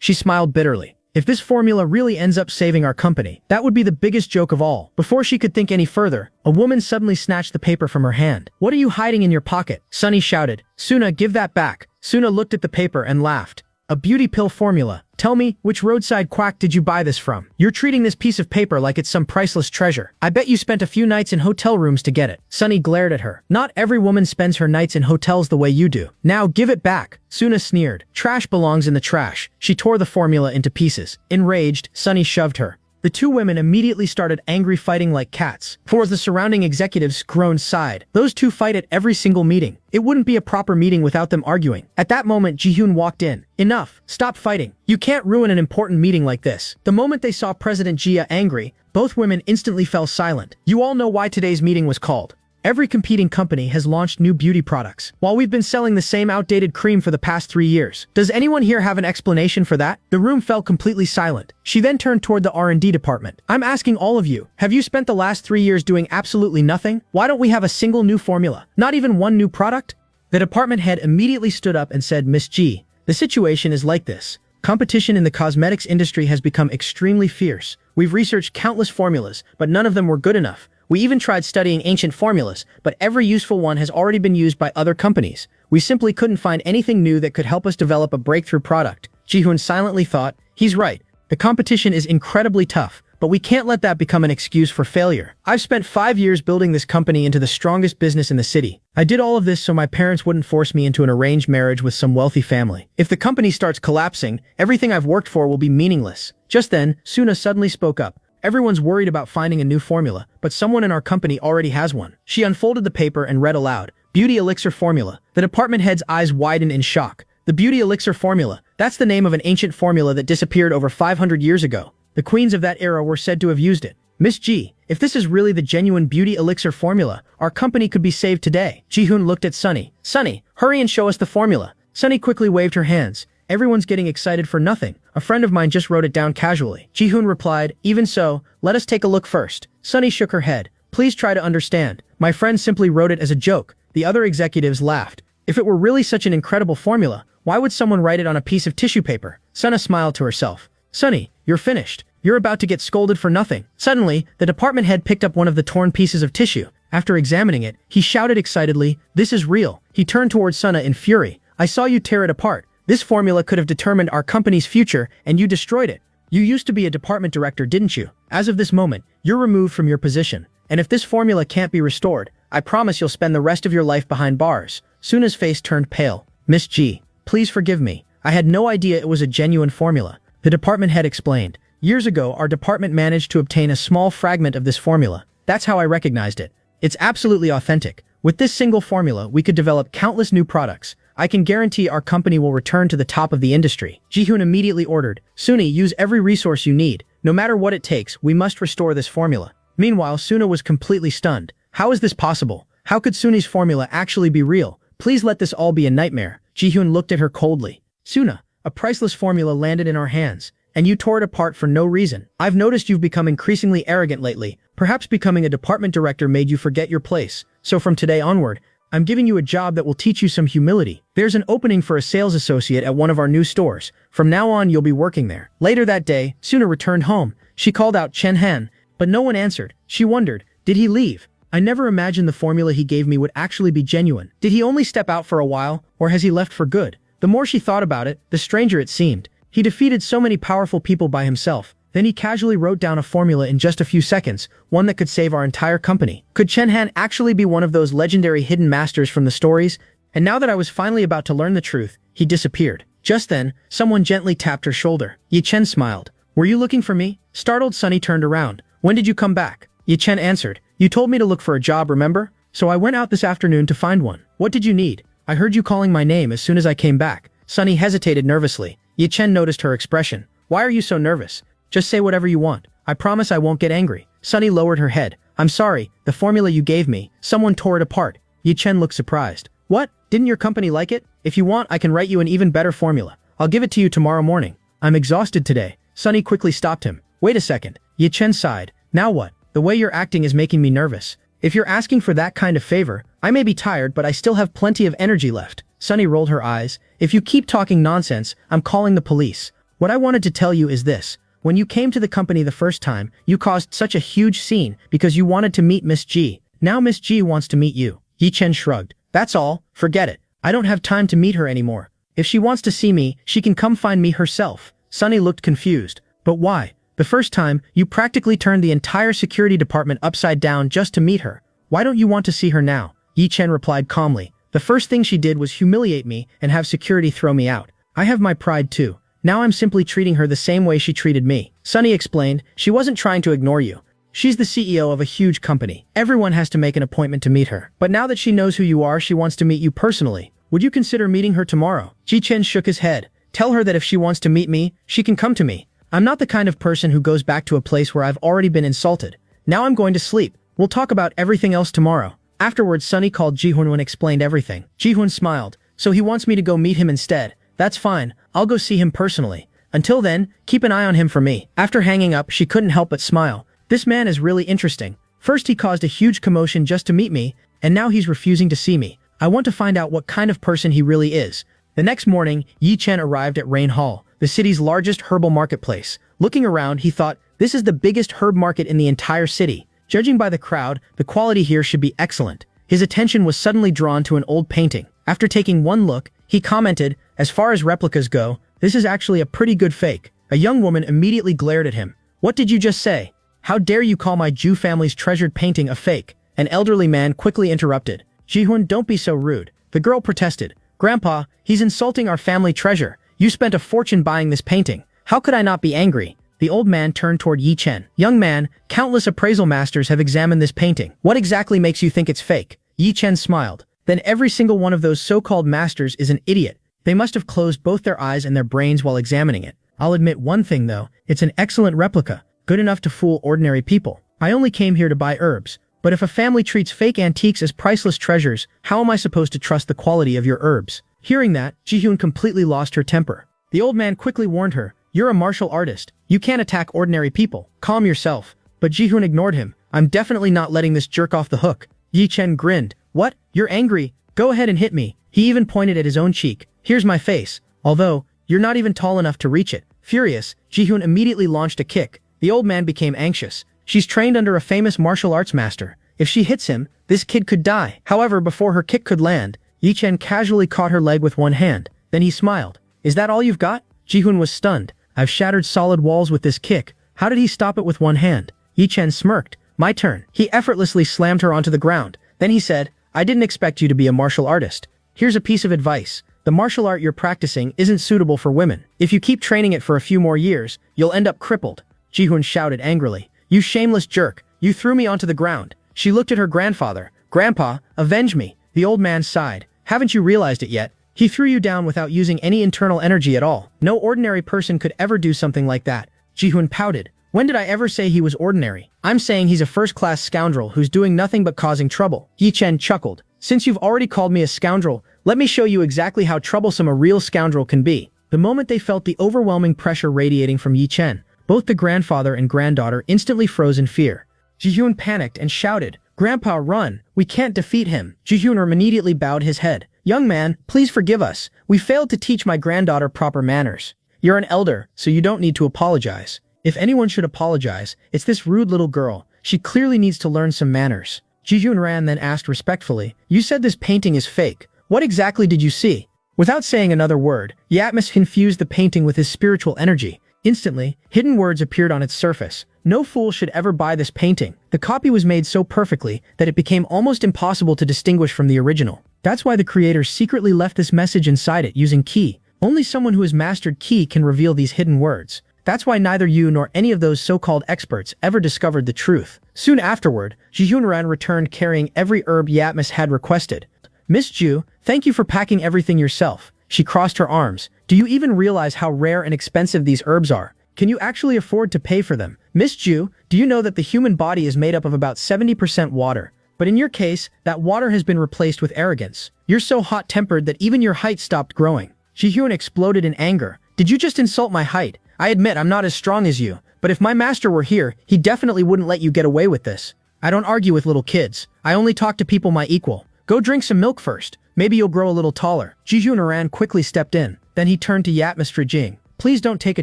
She smiled bitterly. If this formula really ends up saving our company, that would be the biggest joke of all. Before she could think any further, a woman suddenly snatched the paper from her hand. "What are you hiding in your pocket?" Sunny shouted. "Suna, give that back." Suna looked at the paper and laughed. "A beauty pill formula. Tell me, which roadside quack did you buy this from? You're treating this piece of paper like it's some priceless treasure. I bet you spent a few nights in hotel rooms to get it." Sunny glared at her. "Not every woman spends her nights in hotels the way you do. Now give it back." Suna sneered. "Trash belongs in the trash." She tore the formula into pieces. Enraged, Sunny shoved her. The two women immediately started angry fighting like cats. For the surrounding executives groaned sighed. Those two fight at every single meeting. It wouldn't be a proper meeting without them arguing. At that moment, Ji-hoon walked in. "Enough. Stop fighting. You can't ruin an important meeting like this." The moment they saw President Jia angry, both women instantly fell silent. "You all know why today's meeting was called. Every competing company has launched new beauty products, while we've been selling the same outdated cream for the past 3 years. Does anyone here have an explanation for that?" The room fell completely silent. She then turned toward the R&D department. "I'm asking all of you, have you spent the last 3 years doing absolutely nothing? Why don't we have a single new formula? Not even one new product?" The department head immediately stood up and said, "Miss G, the situation is like this. Competition in the cosmetics industry has become extremely fierce. We've researched countless formulas, but none of them were good enough. We even tried studying ancient formulas, but every useful one has already been used by other companies. We simply couldn't find anything new that could help us develop a breakthrough product." Ji-hoon silently thought, "He's right. The competition is incredibly tough, but we can't let that become an excuse for failure. I've spent 5 years building this company into the strongest business in the city. I did all of this so my parents wouldn't force me into an arranged marriage with some wealthy family. If the company starts collapsing, everything I've worked for will be meaningless." Just then, Suna suddenly spoke up. "Everyone's worried about finding a new formula, but someone in our company already has one." She unfolded the paper and read aloud, "Beauty Elixir Formula." The department head's eyes widened in shock. The Beauty Elixir Formula. That's the name of an ancient formula that disappeared over 500 years ago. The queens of that era were said to have used it. "Miss G, if this is really the genuine Beauty Elixir Formula, our company could be saved today." Ji-hoon looked at Sunny. "Sunny, hurry and show us the formula." Sunny quickly waved her hands. "Everyone's getting excited for nothing. A friend of mine just wrote it down casually." Ji-hoon replied, "Even so, let us take a look first." Sunny shook her head. "Please try to understand. My friend simply wrote it as a joke." The other executives laughed. "If it were really such an incredible formula, why would someone write it on a piece of tissue paper?" Suna smiled to herself. "Sunny, you're finished. You're about to get scolded for nothing." Suddenly, the department head picked up one of the torn pieces of tissue. After examining it, he shouted excitedly, "This is real." He turned towards Suna in fury. "I saw you tear it apart. This formula could have determined our company's future, and you destroyed it. You used to be a department director, didn't you? As of this moment, you're removed from your position. And if this formula can't be restored, I promise you'll spend the rest of your life behind bars." Suna's face turned pale. "Miss G, please forgive me. I had no idea it was a genuine formula." The department head explained. "Years ago, our department managed to obtain a small fragment of this formula. That's how I recognized it. It's absolutely authentic. With this single formula, we could develop countless new products. I can guarantee our company will return to the top of the industry." Ji-hoon immediately ordered, "Sunny, use every resource you need. No matter what it takes, we must restore this formula." Meanwhile, Suna was completely stunned. How is this possible? How could Sunny's formula actually be real? Please let this all be a nightmare. Ji-hoon looked at her coldly. "Suna, a priceless formula landed in our hands, and you tore it apart for no reason. I've noticed you've become increasingly arrogant lately. Perhaps becoming a department director made you forget your place. So from today onward, I'm giving you a job that will teach you some humility. There's an opening for a sales associate at one of our new stores. From now on, you'll be working there. Later that day, Suna returned home. She called out Chen Han, but no one answered. She wondered, did he leave? I never imagined the formula he gave me would actually be genuine. Did he only step out for a while, or has he left for good? The more she thought about it, the stranger it seemed. He defeated so many powerful people by himself. Then he casually wrote down a formula in just a few seconds, one that could save our entire company. Could Chen Han actually be one of those legendary hidden masters from the stories? And now that I was finally about to learn the truth, he disappeared. Just then, someone gently tapped her shoulder. Yi Chen smiled. Were you looking for me? Startled, Sunny turned around. When did you come back? Yi Chen answered. You told me to look for a job, remember? So I went out this afternoon to find one. What did you need? I heard you calling my name as soon as I came back. Sunny hesitated nervously. Yi Chen noticed her expression. Why are you so nervous? Just say whatever you want. I promise I won't get angry. Sunny lowered her head. I'm sorry, the formula you gave me, someone tore it apart. Yi Chen looked surprised. What? Didn't your company like it? If you want, I can write you an even better formula. I'll give it to you tomorrow morning. I'm exhausted today. Sunny quickly stopped him. Wait a second. Yi Chen sighed. Now what? The way you're acting is making me nervous. If you're asking for that kind of favor, I may be tired, but I still have plenty of energy left. Sunny rolled her eyes. If you keep talking nonsense, I'm calling the police. What I wanted to tell you is this. When you came to the company the first time, you caused such a huge scene because you wanted to meet Miss G. Now Miss G wants to meet you. Yi Chen shrugged. That's all. Forget it. I don't have time to meet her anymore. If she wants to see me, she can come find me herself. Sunny looked confused. But why? The first time, you practically turned the entire security department upside down just to meet her. Why don't you want to see her now? Yi Chen replied calmly. The first thing she did was humiliate me and have security throw me out. I have my pride too. Now I'm simply treating her the same way she treated me. Sunny explained, she wasn't trying to ignore you. She's the CEO of a huge company. Everyone has to make an appointment to meet her. But now that she knows who you are, she wants to meet you personally. Would you consider meeting her tomorrow? Yi Chen shook his head. Tell her that if she wants to meet me, she can come to me. I'm not the kind of person who goes back to a place where I've already been insulted. Now I'm going to sleep. We'll talk about everything else tomorrow. Afterwards, Sunny called Ji-hoon and explained everything. Ji-hoon smiled. So he wants me to go meet him instead. That's fine. I'll go see him personally. Until then, keep an eye on him for me. After hanging up, she couldn't help but smile. This man is really interesting. First he caused a huge commotion just to meet me, and now he's refusing to see me. I want to find out what kind of person he really is. The next morning, Yi Chen arrived at Rain Hall, the city's largest herbal marketplace. Looking around, he thought, this is the biggest herb market in the entire city. Judging by the crowd, the quality here should be excellent. His attention was suddenly drawn to an old painting. After taking one look, he commented, as far as replicas go, this is actually a pretty good fake. A young woman immediately glared at him. What did you just say? How dare you call my Jew family's treasured painting a fake? An elderly man quickly interrupted. Ji-hoon, don't be so rude. The girl protested. Grandpa, he's insulting our family treasure. You spent a fortune buying this painting. How could I not be angry? The old man turned toward Yi Chen. Young man, countless appraisal masters have examined this painting. What exactly makes you think it's fake? Yi Chen smiled. Then every single one of those so-called masters is an idiot. They must have closed both their eyes and their brains while examining it. I'll admit one thing though, it's an excellent replica, good enough to fool ordinary people. I only came here to buy herbs. But if a family treats fake antiques as priceless treasures, how am I supposed to trust the quality of your herbs? Hearing that, Ji-hoon completely lost her temper. The old man quickly warned her, you're a martial artist. You can't attack ordinary people. Calm yourself. But Ji-hoon ignored him. I'm definitely not letting this jerk off the hook. Yi Chen grinned. What? You're angry? Go ahead and hit me. He even pointed at his own cheek. Here's my face. Although, you're not even tall enough to reach it. Furious, Ji-hoon immediately launched a kick. The old man became anxious. She's trained under a famous martial arts master. If she hits him, this kid could die. However, before her kick could land, Yi Chen casually caught her leg with one hand. Then he smiled. Is that all you've got? Ji-hoon was stunned. I've shattered solid walls with this kick. How did he stop it with one hand? Yi Chen smirked. My turn. He effortlessly slammed her onto the ground. Then he said, I didn't expect you to be a martial artist. Here's a piece of advice. The martial art you're practicing isn't suitable for women. If you keep training it for a few more years, you'll end up crippled. Ji-hoon shouted angrily. You shameless jerk. You threw me onto the ground. She looked at her grandfather. Grandpa, avenge me. The old man sighed. Haven't you realized it yet? He threw you down without using any internal energy at all. No ordinary person could ever do something like that. Ji-hoon pouted. When did I ever say he was ordinary? I'm saying he's a first-class scoundrel who's doing nothing but causing trouble. Yi Chen chuckled. Since you've already called me a scoundrel, let me show you exactly how troublesome a real scoundrel can be. The moment they felt the overwhelming pressure radiating from Yi Chen, both the grandfather and granddaughter instantly froze in fear. Ji-hyun panicked and shouted, "Grandpa, run! We can't defeat him!" Ji-hyun immediately bowed his head. "Young man, please forgive us. We failed to teach my granddaughter proper manners. You're an elder, so you don't need to apologize. If anyone should apologize, it's this rude little girl. She clearly needs to learn some manners." Ji-hyun then asked respectfully, "You said this painting is fake. What exactly did you see?" Without saying another word, Yatmas infused the painting with his spiritual energy. Instantly, hidden words appeared on its surface. No fool should ever buy this painting. The copy was made so perfectly that it became almost impossible to distinguish from the original. That's why the creators secretly left this message inside it using Ki. Only someone who has mastered Ki can reveal these hidden words. That's why neither you nor any of those so-called experts ever discovered the truth. Soon afterward, Ji-hyun returned carrying every herb Yatmas had requested. "Miss Ju, thank you for packing everything yourself." She crossed her arms. "Do you even realize how rare and expensive these herbs are? Can you actually afford to pay for them? Miss Ju, do you know that the human body is made up of about 70% water? But in your case, that water has been replaced with arrogance. You're so hot-tempered that even your height stopped growing." Ji-hyun exploded in anger. "Did you just insult my height? I admit I'm not as strong as you, but if my master were here, he definitely wouldn't let you get away with this. I don't argue with little kids. I only talk to people my equal. Go drink some milk first. Maybe you'll grow a little taller." Ji-hyun quickly stepped in. Then he turned to Yatmas Jing. "Please don't take a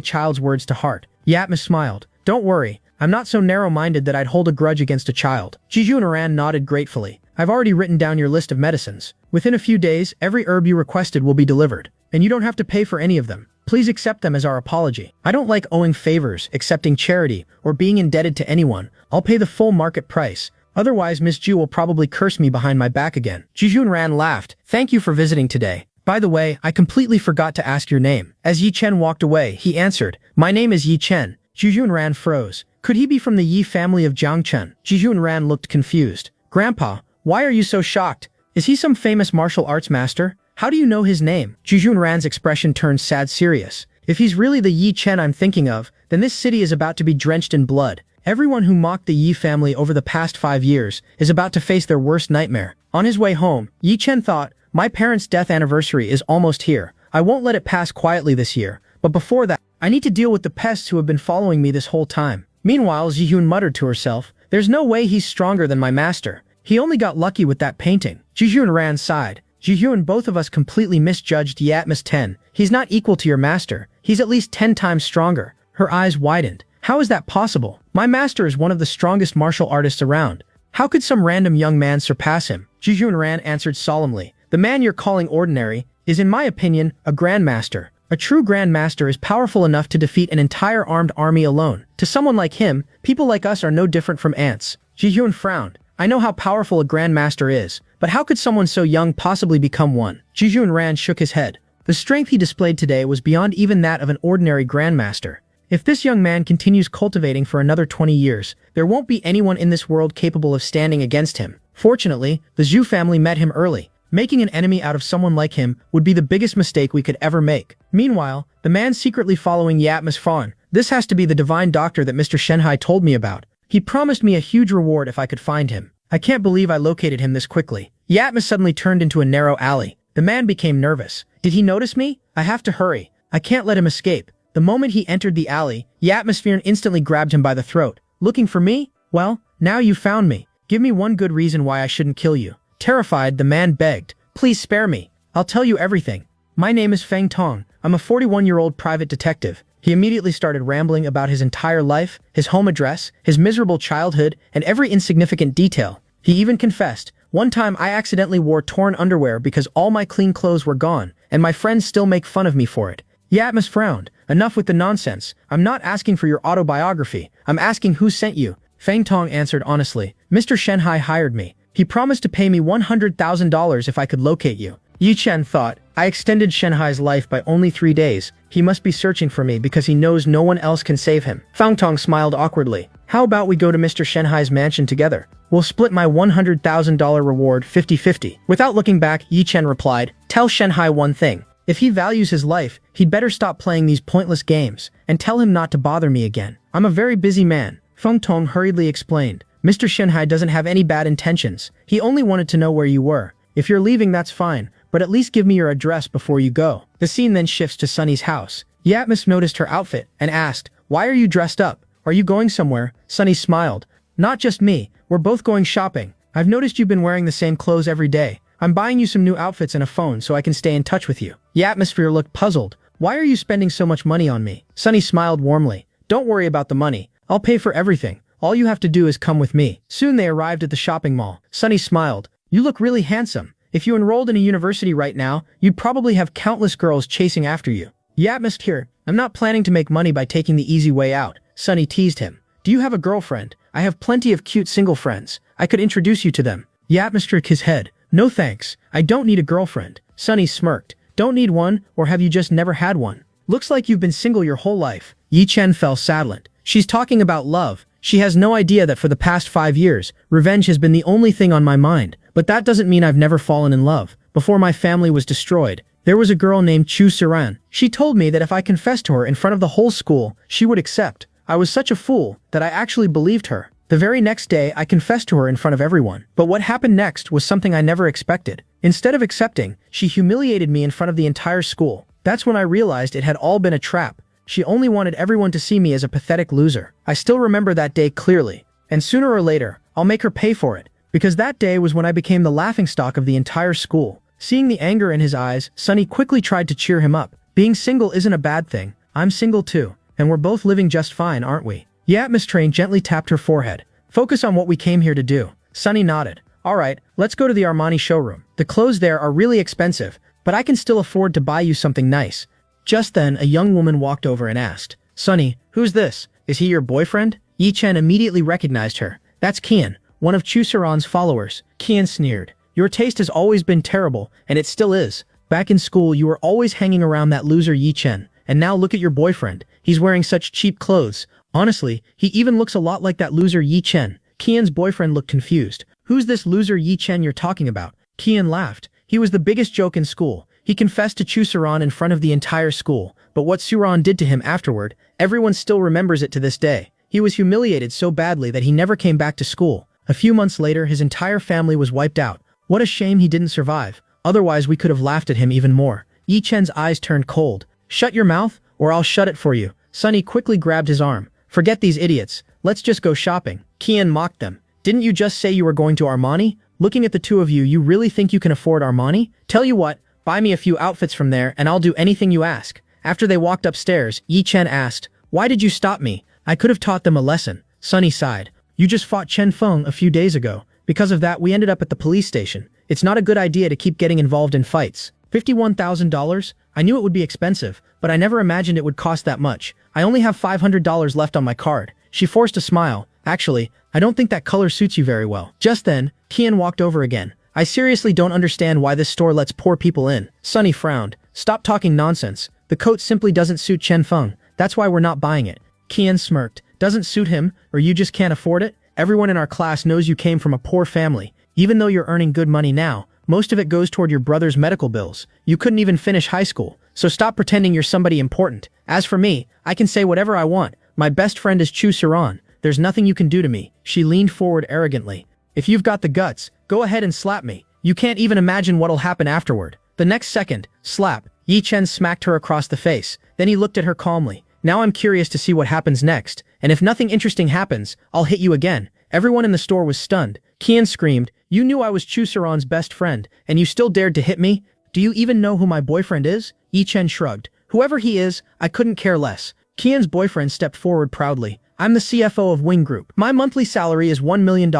child's words to heart." Yatmas smiled. "Don't worry. I'm not so narrow-minded that I'd hold a grudge against a child." Ji-hyun nodded gratefully. "I've already written down your list of medicines. Within a few days, every herb you requested will be delivered. And you don't have to pay for any of them. Please accept them as our apology. I don't like owing favors, accepting charity, or being indebted to anyone. I'll pay the full market price. Otherwise, Miss Ju will probably curse me behind my back again." Ji-hyun laughed. "Thank you for visiting today. By the way, I completely forgot to ask your name." As Yi Chen walked away, he answered, "My name is Yi Chen." Ji-hyun froze. Could he be from the Yi family of Jiangchen? Ji-hyun looked confused. "Grandpa, why are you so shocked? Is he some famous martial arts master? How do you know his name?" Ji-hyun's expression turned sad serious. "If he's really the Yi Chen I'm thinking of, then this city is about to be drenched in blood. Everyone who mocked the Yi family over the past 5 years is about to face their worst nightmare." On his way home, Yi Chen thought, "My parents' death anniversary is almost here. I won't let it pass quietly this year. But before that, I need to deal with the pests who have been following me this whole time." Meanwhile, Ji-hyun muttered to herself, "There's no way he's stronger than my master. He only got lucky with that painting." Ji-hyun sighed. "Ji-hyun, both of us completely misjudged Yatmas 10. He's not equal to your master. He's at least 10 times stronger." Her eyes widened. "How is that possible? My master is one of the strongest martial artists around. How could some random young man surpass him?" Ji-hyun answered solemnly, "The man you're calling ordinary is, in my opinion, a grandmaster. A true grandmaster is powerful enough to defeat an entire armed army alone. To someone like him, people like us are no different from ants." Ji-hyun frowned. "I know how powerful a grandmaster is, but how could someone so young possibly become one?" Ji-hyun shook his head. The strength he displayed today was beyond even that of an ordinary grandmaster. If this young man continues cultivating for another 20 years, there won't be anyone in this world capable of standing against him. Fortunately, the Zhu family met him early. Making an enemy out of someone like him would be the biggest mistake we could ever make. Meanwhile, the man secretly following Yatmas Fawn. This has to be the divine doctor that Mr. Shenhai told me about. He promised me a huge reward if I could find him. I can't believe I located him this quickly. Yatmas suddenly turned into a narrow alley. The man became nervous. Did he notice me? I have to hurry. I can't let him escape. The moment he entered the alley, Yatmosphere instantly grabbed him by the throat. "Looking for me? Well, now you found me. Give me one good reason why I shouldn't kill you." Terrified, the man begged, "Please spare me. I'll tell you everything. My name is Feng Tong. I'm a 41-year-old private detective." He immediately started rambling about his entire life, his home address, his miserable childhood, and every insignificant detail. He even confessed, "One time I accidentally wore torn underwear because all my clean clothes were gone, and my friends still make fun of me for it." Yatmas frowned. "Enough with the nonsense. I'm not asking for your autobiography. I'm asking who sent you." Feng Tong answered honestly, "Mr. Shenhai hired me. He promised to pay me $100,000 if I could locate you." Yi Chen thought, "I extended Shenhai's life by only 3 days. He must be searching for me because he knows no one else can save him." Feng Tong smiled awkwardly. "How about we go to Mr. Shenhai's mansion together? We'll split my $100,000 reward 50-50. Without looking back, Yi Chen replied, "Tell Shenhai one thing. If he values his life, he'd better stop playing these pointless games, and tell him not to bother me again. I'm a very busy man." Feng Tong hurriedly explained, "Mr. Shenhai doesn't have any bad intentions. He only wanted to know where you were. If you're leaving, that's fine, but but at least give me your address before you go. The scene then shifts to Sunny's house. Yatmas noticed her outfit and asked, "Why are you dressed up? Are you going somewhere?" Sunny smiled. "Not just me, we're both going shopping. I've noticed you've been wearing the same clothes every day. I'm buying you some new outfits and a phone so I can stay in touch with you." Yatmosphere looked puzzled. "Why are you spending so much money on me?" Sunny smiled warmly. "Don't worry about the money. I'll pay for everything. All you have to do is come with me." Soon they arrived at the shopping mall. Sunny smiled. "You look really handsome. If you enrolled in a university right now, you'd probably have countless girls chasing after you." Yatmist here. "I'm not planning to make money by taking the easy way out." Sunny teased him. "Do you have a girlfriend? I have plenty of cute single friends. I could introduce you to them." Yatmist shook his head. "No thanks. I don't need a girlfriend." Sunny smirked. "Don't need one, or have you just never had one? Looks like you've been single your whole life." Yi Chen fell silent. She's talking about love. She has no idea that for the past 5 years, revenge has been the only thing on my mind. But that doesn't mean I've never fallen in love. Before my family was destroyed, there was a girl named Chu Siran. She told me that if I confessed to her in front of the whole school, she would accept. I was such a fool that I actually believed her. The very next day, I confessed to her in front of everyone. But what happened next was something I never expected. Instead of accepting, she humiliated me in front of the entire school. That's when I realized it had all been a trap. She only wanted everyone to see me as a pathetic loser. I still remember that day clearly. And sooner or later, I'll make her pay for it. Because that day was when I became the laughingstock of the entire school." Seeing the anger in his eyes, Sunny quickly tried to cheer him up. "Being single isn't a bad thing. I'm single too. And we're both living just fine, aren't we?" Yatmas Train gently tapped her forehead. "Focus on what we came here to do." Sunny nodded. "Alright, let's go to the Armani showroom. The clothes there are really expensive, but I can still afford to buy you something nice." Just then, a young woman walked over and asked, "Sunny, who's this? Is he your boyfriend?" Yi Chen immediately recognized her. "That's Kian, one of Chu Saran's followers." Kian sneered. "Your taste has always been terrible, and it still is. Back in school, you were always hanging around that loser Yi Chen, and now look at your boyfriend. He's wearing such cheap clothes. Honestly, he even looks a lot like that loser Yi Chen." Kian's boyfriend looked confused. "Who's this loser Yi Chen you're talking about?" Kian laughed. "He was the biggest joke in school. He confessed to Chu Suran in front of the entire school, but what Suran did to him afterward, everyone still remembers it to this day. He was humiliated so badly that he never came back to school. A few months later, his entire family was wiped out. What a shame he didn't survive. Otherwise, we could have laughed at him even more." Yi Chen's eyes turned cold. "Shut your mouth, or I'll shut it for you." Sunny quickly grabbed his arm. "Forget these idiots. Let's just go shopping." Kian mocked them. "Didn't you just say you were going to Armani? Looking at the two of you, you really think you can afford Armani? Tell you what, buy me a few outfits from there and I'll do anything you ask." After they walked upstairs, Yi Chen asked, "Why did you stop me? I could have taught them a lesson." Sunny sighed. "You just fought Chen Feng a few days ago. Because of that, we ended up at the police station. It's not a good idea to keep getting involved in fights." $51,000? I knew it would be expensive, but I never imagined it would cost that much. I only have $500 left on my card. She forced a smile. "Actually, I don't think that color suits you very well." Just then, Kian walked over again. "I seriously don't understand why this store lets poor people in." Sunny frowned. "Stop talking nonsense. The coat simply doesn't suit Chen Feng. That's why we're not buying it." Kian smirked. "Doesn't suit him, or you just can't afford it? Everyone in our class knows you came from a poor family. Even though you're earning good money now, most of it goes toward your brother's medical bills. You couldn't even finish high school, so stop pretending you're somebody important. As for me, I can say whatever I want. My best friend is Chu Suran. There's nothing you can do to me." She leaned forward arrogantly. "If you've got the guts, go ahead and slap me. You can't even imagine what'll happen afterward." The next second, slap, Yi Chen smacked her across the face. Then he looked at her calmly. "Now I'm curious to see what happens next, and if nothing interesting happens, I'll hit you again." Everyone in the store was stunned. Kian screamed, "You knew I was Chu Suran's best friend, and you still dared to hit me? Do you even know who my boyfriend is?" Yi Chen shrugged. "Whoever he is, I couldn't care less." Kian's boyfriend stepped forward proudly. "I'm the CFO of Wing Group. My monthly salary is $1 million.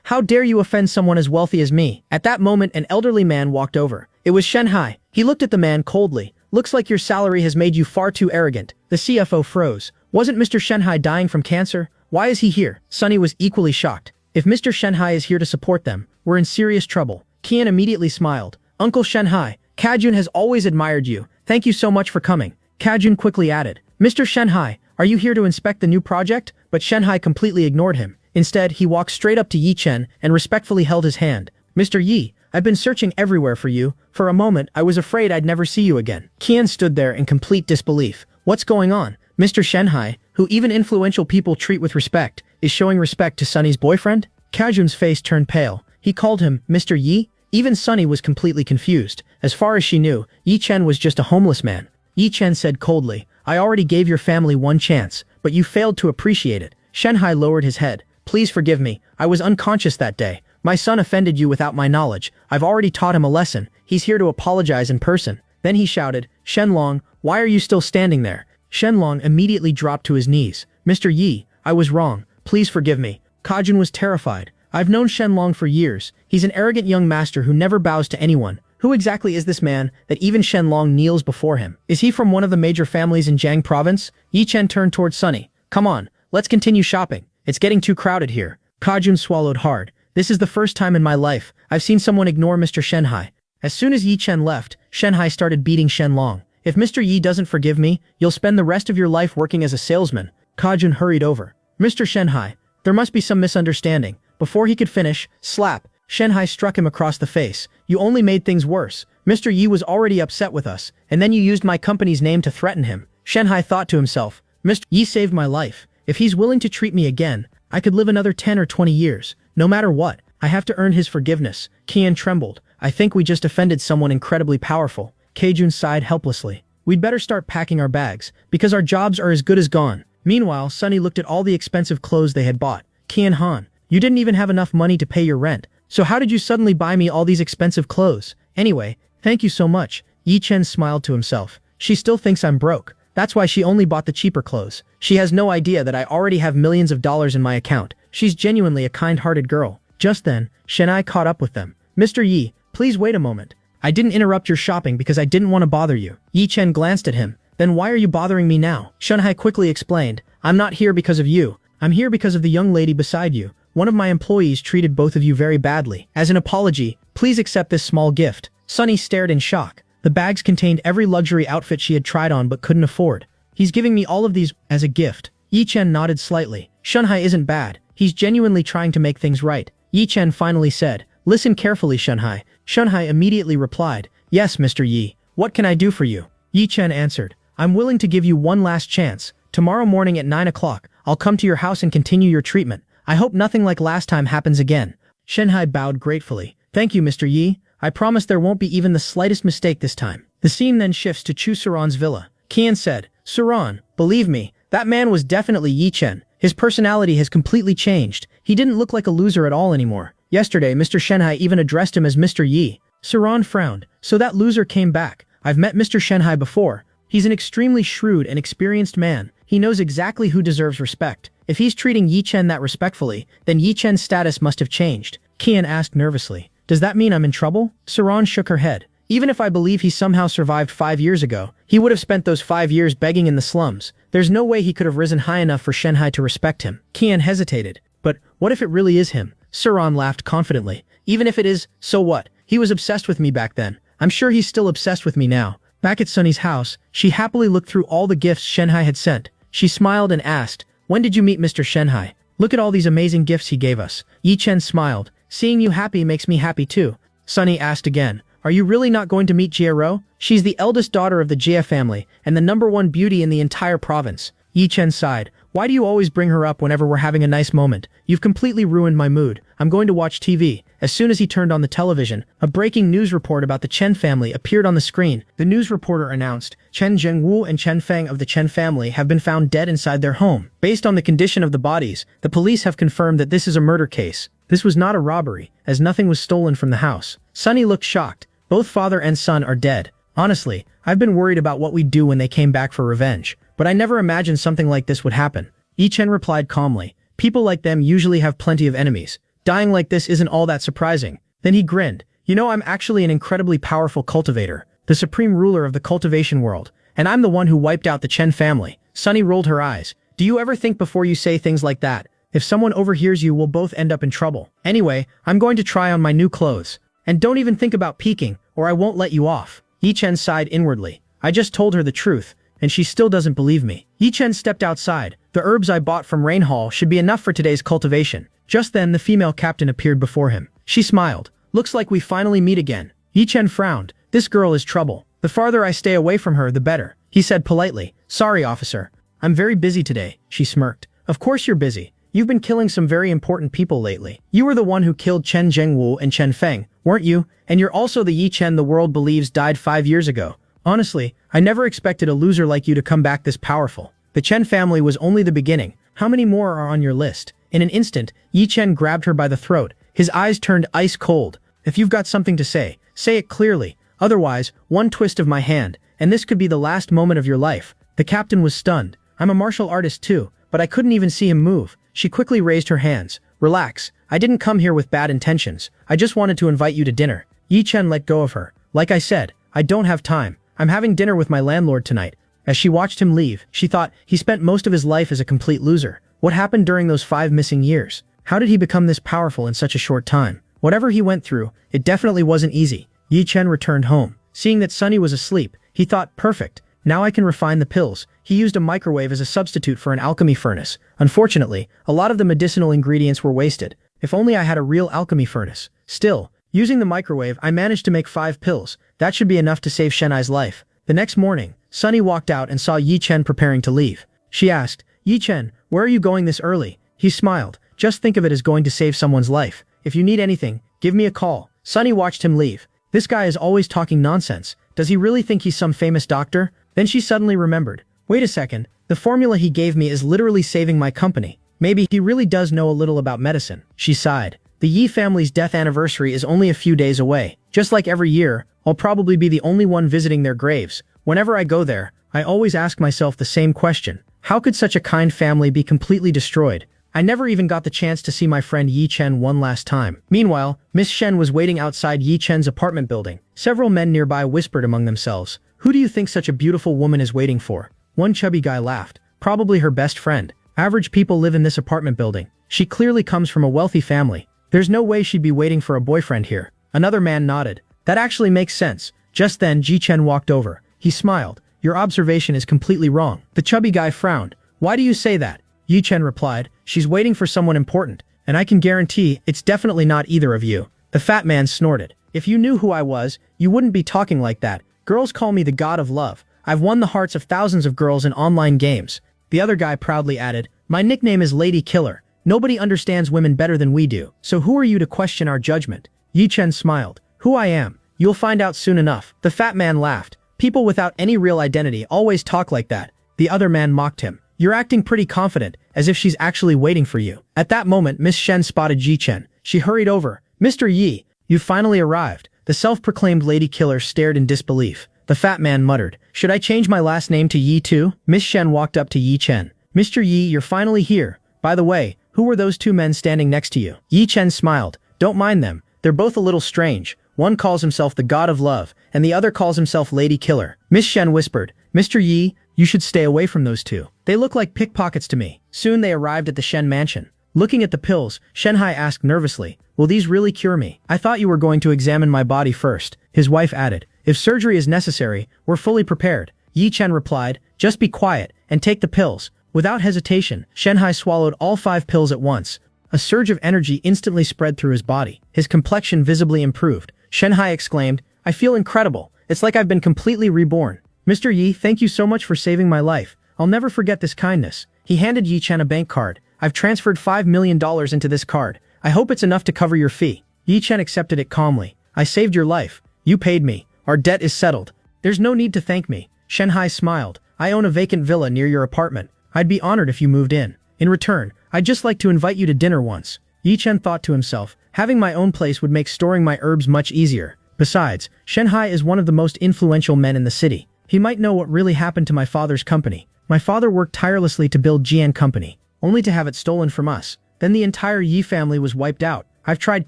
How dare you offend someone as wealthy as me?" At that moment, an elderly man walked over. It was Shenhai. He looked at the man coldly. "Looks like your salary has made you far too arrogant." The CFO froze. Wasn't Mr. Shenhai dying from cancer? Why is he here? Sunny was equally shocked. If Mr. Shenhai is here to support them, we're in serious trouble. Kian immediately smiled. "Uncle Shenhai, Kajun has always admired you. Thank you so much for coming." Kajun quickly added, "Mr. Shenhai, are you here to inspect the new project?" But Shenhai completely ignored him. Instead, he walked straight up to Yi Chen and respectfully held his hand. "Mr. Yi, I've been searching everywhere for you. For a moment, I was afraid I'd never see you again." Kian stood there in complete disbelief. What's going on? Mr. Shenhai, who even influential people treat with respect, is showing respect to Sunny's boyfriend? Kajun's face turned pale. He called him Mr. Yi? Even Sunny was completely confused. As far as she knew, Yi Chen was just a homeless man. Yi Chen said coldly, I already gave your family one chance, but you failed to appreciate it. Shenhai lowered his head. Please forgive me, I was unconscious that day. My son offended you without my knowledge. I've already taught him a lesson. He's here to apologize in person. Then he shouted, Shenlong, why are you still standing there? Shenlong immediately dropped to his knees. Mr. Yi, I was wrong. Please forgive me. Kajun was terrified. I've known Shenlong for years. He's an arrogant young master who never bows to anyone. Who exactly is this man that even Shenlong kneels before him? Is he from one of the major families in Jiang province? Yi Chen turned towards Sunny. Come on, let's continue shopping. It's getting too crowded here. Kajun swallowed hard. This is the first time in my life I've seen someone ignore Mr. Shenhai. As soon as Yi Chen left, Shenhai started beating Shenlong. If Mr. Yi doesn't forgive me, you'll spend the rest of your life working as a salesman. Kajun hurried over. Mr. Shenhai, there must be some misunderstanding. Before he could finish, slap, Shenhai struck him across the face. You only made things worse. Mr. Yi was already upset with us, and then you used my company's name to threaten him. Shenhai thought to himself, Mr. Yi saved my life. If he's willing to treat me again, I could live another 10 or 20 years. No matter what, I have to earn his forgiveness. Qian trembled. I think we just offended someone incredibly powerful. Keijun sighed helplessly. We'd better start packing our bags, because our jobs are as good as gone. Meanwhile, Sunny looked at all the expensive clothes they had bought. Qian Han, you didn't even have enough money to pay your rent. So how did you suddenly buy me all these expensive clothes? Anyway, thank you so much. Yi Chen smiled to himself. She still thinks I'm broke. That's why she only bought the cheaper clothes. She has no idea that I already have millions of dollars in my account. She's genuinely a kind-hearted girl. Just then, Shenai caught up with them. Mr. Yi, please wait a moment. I didn't interrupt your shopping because I didn't want to bother you. Yi Chen glanced at him. Then why are you bothering me now? Shenhai quickly explained. I'm not here because of you. I'm here because of the young lady beside you. One of my employees treated both of you very badly. As an apology, please accept this small gift. Sunny stared in shock. The bags contained every luxury outfit she had tried on but couldn't afford. He's giving me all of these as a gift. Yi Chen nodded slightly. Shenhai isn't bad. He's genuinely trying to make things right. Yi Chen finally said, Listen carefully, Shenhai. Shenhai immediately replied, Yes, Mr. Yi. What can I do for you? Yi Chen answered, I'm willing to give you one last chance. Tomorrow morning at 9 o'clock, I'll come to your house and continue your treatment. I hope nothing like last time happens again. Shenhai bowed gratefully. Thank you, Mr. Yi. I promise there won't be even the slightest mistake this time. The scene then shifts to Chu Suran's villa. Qian said, Suran, believe me, that man was definitely Yi Chen. His personality has completely changed. He didn't look like a loser at all anymore. Yesterday, Mr. Shenhai even addressed him as Mr. Yi. Suran frowned. So that loser came back. I've met Mr. Shenhai before. He's an extremely shrewd and experienced man. He knows exactly who deserves respect. If he's treating Yi Chen that respectfully, then Yi Chen's status must have changed. Qian asked nervously. Does that mean I'm in trouble? Suran shook her head. Even if I believe he somehow survived 5 years ago, he would have spent those 5 years begging in the slums. There's no way he could have risen high enough for Shenhai to respect him. Qian hesitated. But what if it really is him? Suran laughed confidently. Even if it is, so what? He was obsessed with me back then. I'm sure he's still obsessed with me now. Back at Sunny's house, she happily looked through all the gifts Shenhai had sent. She smiled and asked, When did you meet Mr. Shenhai? Look at all these amazing gifts he gave us. Yi Chen smiled. Seeing you happy makes me happy too. Sunny asked again, Are you really not going to meet Jiero? She's the eldest daughter of the Jia family and the #1 beauty in the entire province. Yi Chen sighed. Why do you always bring her up whenever we're having a nice moment? You've completely ruined my mood. I'm going to watch TV. As soon as he turned on the television, a breaking news report about the Chen family appeared on the screen. The news reporter announced, Chen Zhengwu and Chen Feng of the Chen family have been found dead inside their home. Based on the condition of the bodies, the police have confirmed that this is a murder case. This was not a robbery, as nothing was stolen from the house. Sunny looked shocked. Both father and son are dead. Honestly, I've been worried about what we'd do when they came back for revenge. But I never imagined something like this would happen. Yi Chen replied calmly. People like them usually have plenty of enemies. Dying like this isn't all that surprising. Then he grinned. You know, I'm actually an incredibly powerful cultivator, the supreme ruler of the cultivation world, and I'm the one who wiped out the Chen family. Sunny rolled her eyes. Do you ever think before you say things like that? If someone overhears you, we'll both end up in trouble. Anyway, I'm going to try on my new clothes. And don't even think about peeking, or I won't let you off. Yi Chen sighed inwardly. I just told her the truth, and she still doesn't believe me. Yi Chen stepped outside. The herbs I bought from Rain Hall should be enough for today's cultivation. Just then, the female captain appeared before him. She smiled. Looks like we finally meet again. Yi Chen frowned. This girl is trouble. The farther I stay away from her, the better. He said politely. Sorry, officer. I'm very busy today. She smirked. Of course you're busy. You've been killing some very important people lately. You were the one who killed Chen Zhengwu and Chen Feng, weren't you? And you're also the Yi Chen the world believes died 5 years ago. Honestly, I never expected a loser like you to come back this powerful. The Chen family was only the beginning. How many more are on your list? In an instant, Yi Chen grabbed her by the throat. His eyes turned ice cold. If you've got something to say it clearly. Otherwise, one twist of my hand, and this could be the last moment of your life. The captain was stunned. I'm a martial artist too, but I couldn't even see him move. She quickly raised her hands. Relax. I didn't come here with bad intentions. I just wanted to invite you to dinner. Yi Chen let go of her. Like I said, I don't have time. I'm having dinner with my landlord tonight. As she watched him leave, she thought he spent most of his life as a complete loser. What happened during those 5 missing years? How did he become this powerful in such a short time? Whatever he went through, it definitely wasn't easy. Yi Chen returned home. Seeing that Sunny was asleep, he thought, perfect. Now I can refine the pills. He used a microwave as a substitute for an alchemy furnace. Unfortunately, a lot of the medicinal ingredients were wasted. If only I had a real alchemy furnace. Still, using the microwave, I managed to make 5 pills. That should be enough to save Shenai's life. The next morning, Sunny walked out and saw Yi Chen preparing to leave. She asked, Yi Chen, where are you going this early? He smiled. Just think of it as going to save someone's life. If you need anything, give me a call. Sunny watched him leave. This guy is always talking nonsense. Does he really think he's some famous doctor? Then she suddenly remembered. Wait a second, the formula he gave me is literally saving my company. Maybe he really does know a little about medicine. She sighed. The Yi family's death anniversary is only a few days away. Just like every year, I'll probably be the only one visiting their graves. Whenever I go there, I always ask myself the same question. How could such a kind family be completely destroyed? I never even got the chance to see my friend Yi Chen one last time. Meanwhile, Miss Shen was waiting outside Yi Chen's apartment building. Several men nearby whispered among themselves. Who do you think such a beautiful woman is waiting for? One chubby guy laughed. Probably her best friend. Average people live in this apartment building. She clearly comes from a wealthy family. There's no way she'd be waiting for a boyfriend here. Another man nodded. That actually makes sense. Just then, Yi Chen walked over. He smiled. Your observation is completely wrong. The chubby guy frowned. Why do you say that? Yi Chen replied. She's waiting for someone important, and I can guarantee it's definitely not either of you. The fat man snorted. If you knew who I was, you wouldn't be talking like that. Girls call me the god of love. I've won the hearts of thousands of girls in online games. The other guy proudly added, my nickname is Lady Killer. Nobody understands women better than we do. So who are you to question our judgment? Yi Chen smiled. Who I am? You'll find out soon enough. The fat man laughed. People without any real identity always talk like that. The other man mocked him. You're acting pretty confident, as if she's actually waiting for you. At that moment, Miss Shen spotted Yi Chen. She hurried over. Mr. Yi, you've finally arrived. The self-proclaimed lady killer stared in disbelief. The fat man muttered, should I change my last name to Yi too? Miss Shen walked up to Yi Chen. Mr. Yi, you're finally here. By the way, who were those 2 men standing next to you? Yi Chen smiled. Don't mind them. They're both a little strange. One calls himself the god of love, and the other calls himself Lady Killer. Miss Shen whispered, Mr. Yi, you should stay away from those 2. They look like pickpockets to me. Soon they arrived at the Shen mansion. Looking at the pills, Shenhai asked nervously, will these really cure me? I thought you were going to examine my body first. His wife added, if surgery is necessary, we're fully prepared. Yi Chen replied, just be quiet and take the pills. Without hesitation, Shenhai swallowed all 5 pills at once. A surge of energy instantly spread through his body. His complexion visibly improved. Shenhai exclaimed, I feel incredible. It's like I've been completely reborn. Mr. Yi, thank you so much for saving my life. I'll never forget this kindness. He handed Yi Chen a bank card. I've transferred $5 million into this card. I hope it's enough to cover your fee. Yi Chen accepted it calmly. I saved your life. You paid me. Our debt is settled. There's no need to thank me. Shenhai smiled. I own a vacant villa near your apartment. I'd be honored if you moved in. In return, I'd just like to invite you to dinner once. Yi Chen thought to himself, having my own place would make storing my herbs much easier. Besides, Shenhai is one of the most influential men in the city. He might know what really happened to my father's company. My father worked tirelessly to build Jian Company, only to have it stolen from us. Then the entire Yi family was wiped out. I've tried